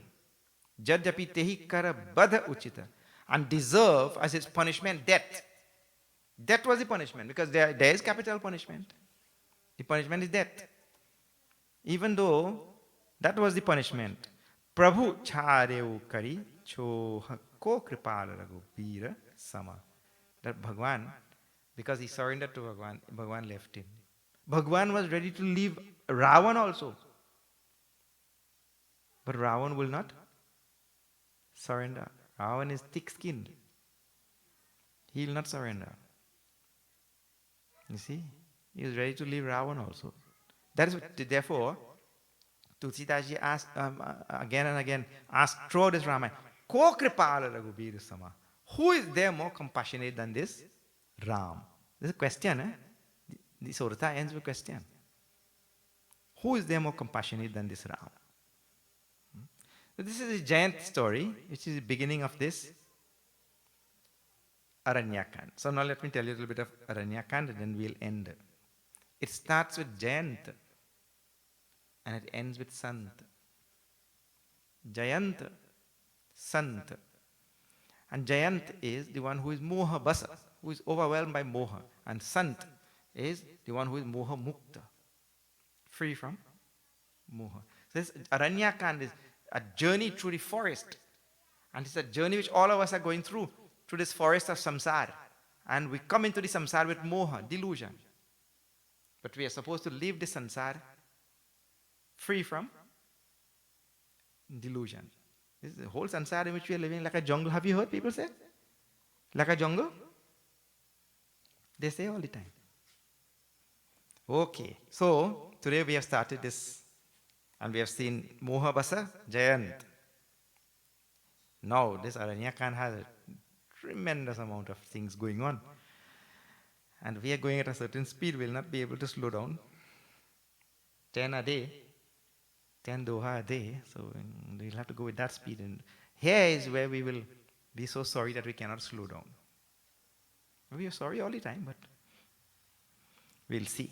C: Jadyapi tehi kara badha uchita, and deserve as its punishment death. Death was the punishment, because there is capital punishment. The punishment is death. Even though that was the punishment, Prabhu chareu kari choha ko kripala raghubira sama. That Bhagwan, because he surrendered to Bhagwan, Bhagwan left him. Bhagwan was ready to leave Ravan also. But Ravan will not surrender. Ravan is thick-skinned. He will not surrender. You see? He is ready to leave Ravan also. That is what, therefore, Tulsidaji asked again and again, asked throughout this Ramayana, Ko kripala raghubira sama. Who is there more compassionate than this Ram? This is a question, eh? The Surata ends with a question. Who is there more compassionate than this Ram? So this is a Jayant story, which is the beginning of this Aranya Kaanda. So now let me tell you a little bit of Aranya Kaanda, and then we'll end. It starts with Jayant and it ends with Sant. Jayant, Sant. And Jayant is the one who is moha basa, who is overwhelmed by moha. And Sant is the one who is moha mukta, free from moha. So this Aranya Kaanda is a journey through the forest. And it's a journey which all of us are going through this forest of samsara. And we come into the samsara with moha, delusion. But we are supposed to leave the samsara free from delusion. This is the whole samsara in which we are living like a jungle. Have you heard people say? Like a jungle? They say all the time. Okay, so today we have started this and we have seen Moha Basa Jayant. Now this Aranya Kaanda has a tremendous amount of things going on. And we are going at a certain speed, we will not be able to slow down. 10 a day, 10 Doha a day, so we'll have to go with that speed. And here is where we will be so sorry that we cannot slow down. We are sorry all the time, but we'll see.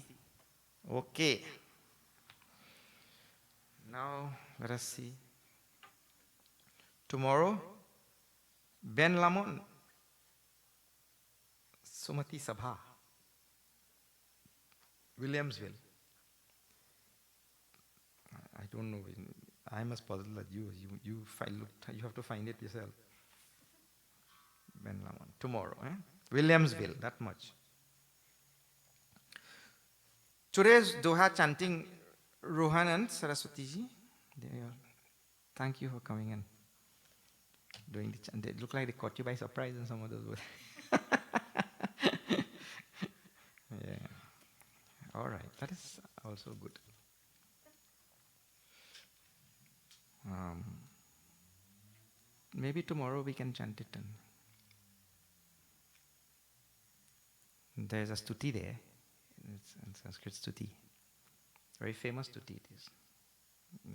C: Okay. Now, let us see. Tomorrow, Ben Lamon, Sumati Sabha, Williamsville. I don't know. I must puzzle that you have to find it yourself. Ben Lamon. Tomorrow, Williamsville, that much. Today's Doha chanting, Rohan and Saraswati ji. Thank you for coming and doing the chant. They look like they caught you by surprise in some of those words. Yeah. All right. That is also good. Maybe tomorrow we can chant it. And there's a stuti there. It's in Sanskrit stuti. Very famous stuti it is.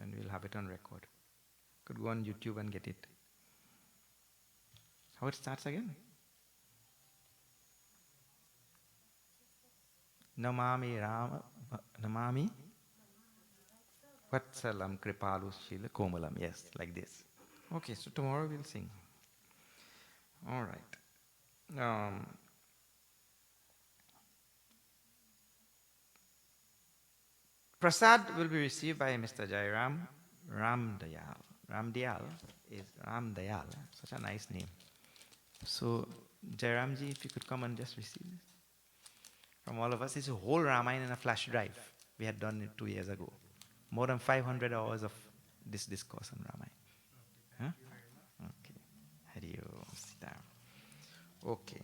C: And we'll have it on record. Could go on YouTube and get it. How it starts again? Namami Rama, Namami Vatsalam Kripalu Shila Komalam. Yes, like this. Okay, so tomorrow we'll sing. All right. Prasad will be received by Mr. Jairam Ramdayal. Ramdayal is Ramdayal. Such a nice name. So, Jairamji, if you could come and just receive this from all of us. It's a whole Ramayana in a flash drive. We had done it 2 years ago. More than 500 hours of this discourse on Ramayana. Huh? Okay. Hari Om Sitaram. Okay.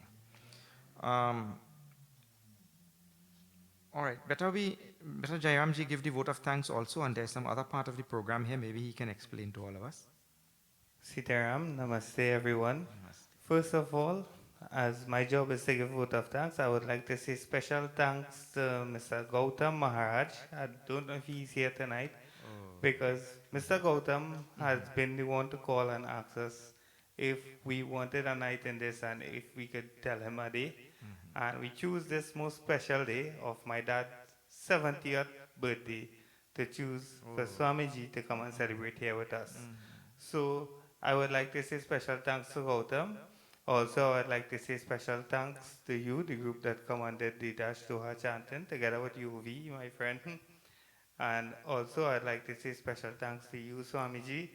C: All right. Better Jairamji give the vote of thanks also, and there's some other part of the program here. Maybe he can explain to all of us.
D: Sitaram, namaste everyone.
C: Namaste.
D: First of all, as my job is to give vote of thanks, I would like to say special thanks to Mr. Gautam Maharaj. I don't know if he's here tonight, because Mr. Gautam has been the one to call and ask us if we wanted a night in this and if we could tell him a day. And we choose this most special day of my dad's 70th birthday to choose for Swamiji to come and celebrate here with us. So I would like to say special thanks to Gautam. Also, I'd like to say special thanks to you, the group that commanded the Doha Chanting, together with UV, my friend. And also, I'd like to say special thanks to you, Swamiji.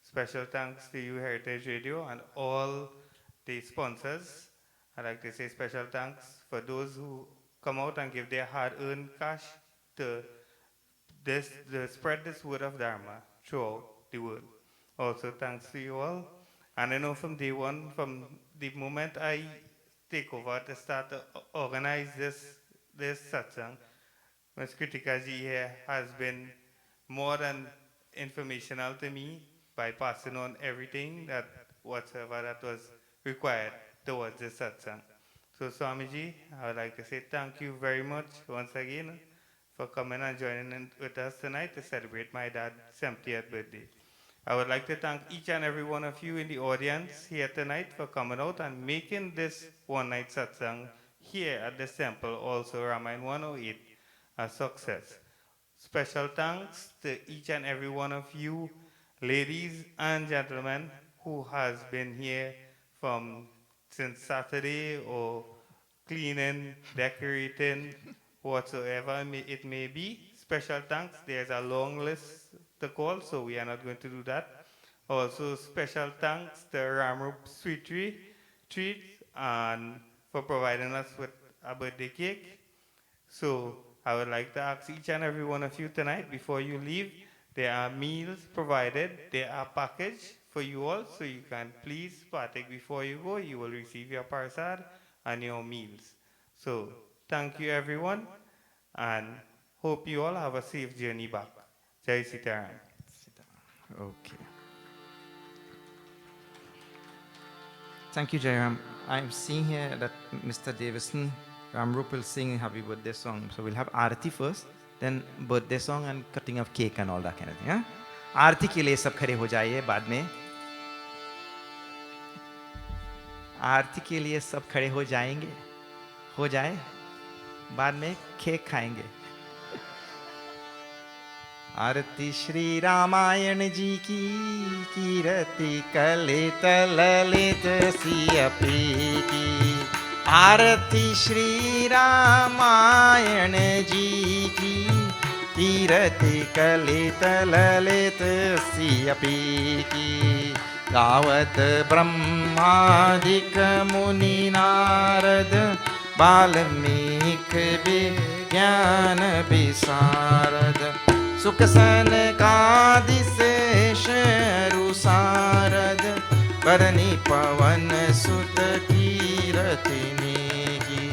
D: Special thanks to you, Heritage Radio, and all the sponsors. I'd like to say special thanks for those who come out and give their hard-earned cash to spread this word of Dharma throughout the world. Also, thanks to you all. And I know from day one, from the moment I take over to start to organize this satsang, Ms. Kritika ji here has been more than informational to me by passing on everything whatsoever that was required towards this satsang. So Swamiji, I would like to say thank you very much once again for coming and joining in with us tonight to celebrate my dad's 70th birthday. I would like to thank each and every one of you in the audience here tonight for coming out and making this one-night satsang here at this temple, also Ramayana 108, a success. Special thanks to each and every one of you, ladies and gentlemen, who has been here since Saturday or cleaning, decorating, whatsoever it may be. Special thanks. There's a long list to call, so we are not going to do that. Also, special thanks to Ramrup Sweet Treats and for providing us with a birthday cake. So I would like to ask each and every one of you tonight, before you leave, there are meals provided, there are packaged for you all, so you can please partake before you go. You will receive your prasad and your meals. So thank you everyone, and hope you all have a safe journey back. Jai Sitaram.
C: Okay. Thank you, Jairam. I'm seeing here that Mr. Davison, Ramrup will sing happy birthday song. So we'll have Aarti first, then birthday song and cutting of cake and all that kind of thing. Huh? आरती के लिए सब खड़े हो जाइए बाद में आरती के लिए सब खड़े हो जाएंगे हो जाए बाद में केक खाएंगे आरती श्री रामायण जी की कीरति कलित ललित सियपी की आरती श्री रामायण जी की कीरति कलित ललित सियपी की गावत ब्रह्मादिक मुनि नारद वाल्मीकि विज्ञान विशारद सुख सनकादि शेष रुसारद बरनी पवन सुत कीरति की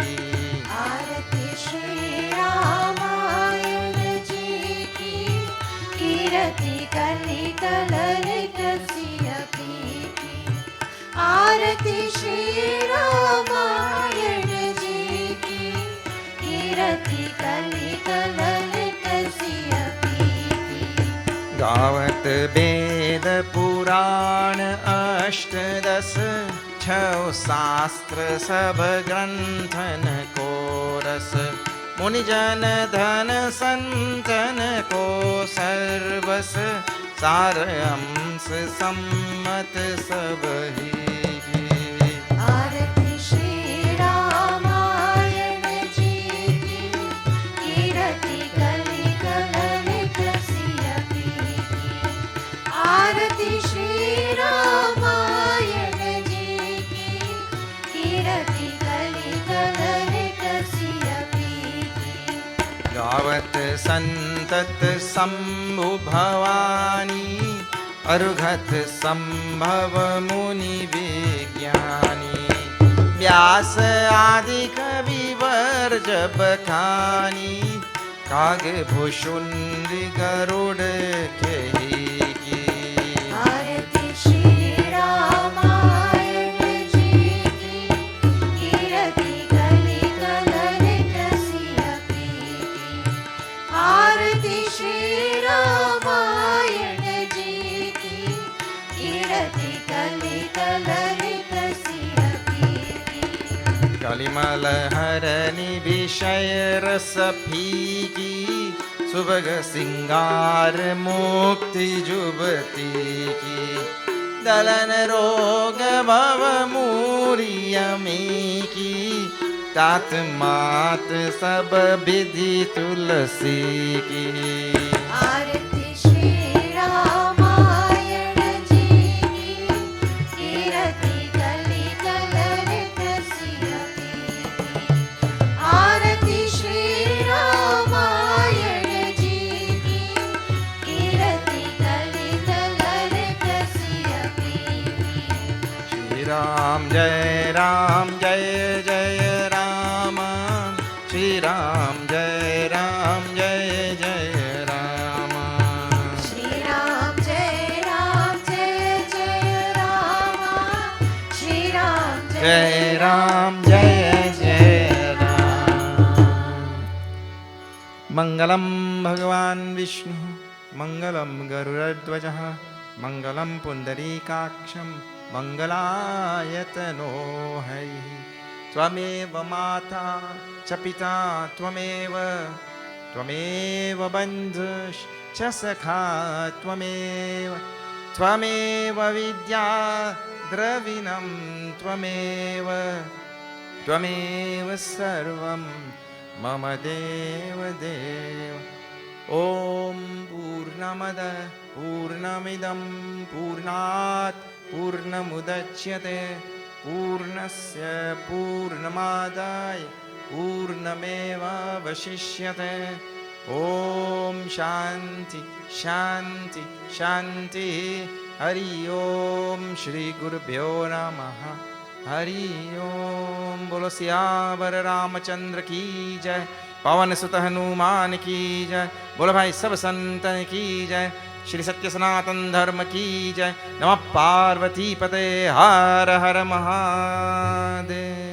B: आरती श्री रामायण जी की कीरति कलित ललित सियपी की आरती श्री रामायण जी की कीरति कलित ललित सियपी की
C: गावत वेद पुराण अष्टदश छौ शास्त्र सब ग्रंथन को रस मुनिजन धन संतन को सर्वस सार अंश सम्मत सब ही संतत शंभु भवानी अरुघत संभव मुनि विज्ञानी व्यास आदि कविवर जब खानी काग भूषुंड गरुड़ कही की
B: आरती श्री रामायण जी की कीर्ति गली कलरित सिय की आरती श्री रामायण जी की कीर्ति गली कलरित सिय की
C: कलिमल हरनि विषय रस फीकी सुभग सिंगार मुक्ति जुबती की दलन रोग भव मूरियमी की तात मात सब विधि तुलसी की
B: आरती श्री रामायण जी की कीर्ति गली कलरित सिय की आरती श्री रामायण जी की कीर्ति गली कलरित सिय की
C: श्री राम जय जय राम श्री राम जय जय राम
B: श्री राम जय जय राम श्री राम
C: जय राम जय जय राम मंगलम भगवान विष्णु मंगलम गरुड़ध्वजः मंगलम पुंडरीकाक्षं मंगलायतनो हरिः त्वमेव माता च पिता त्वमेव बन्धुश्च सखा त्वमेव विद्या द्रविणं त्वमेव सर्वं मम देव ॐ पूर्णमद पूर्णमिदं पूर्णात् पूर्णमुदच्यते पूर्णस्य पूर्णमादाय पूर्णमेवावशिष्यते ॐ शान्ति शान्ति शान्तिः हरि ओम श्री गुरुभ्यो नमः हरि ओम। बोलो सियावर रामचंद्र की जय, पवन सुत हनुमान की जय, बोलो भाई सब संतन की जय, श्री सत्य सनातन धर्म की जय। नमः पार्वती पते हर हर महादेव।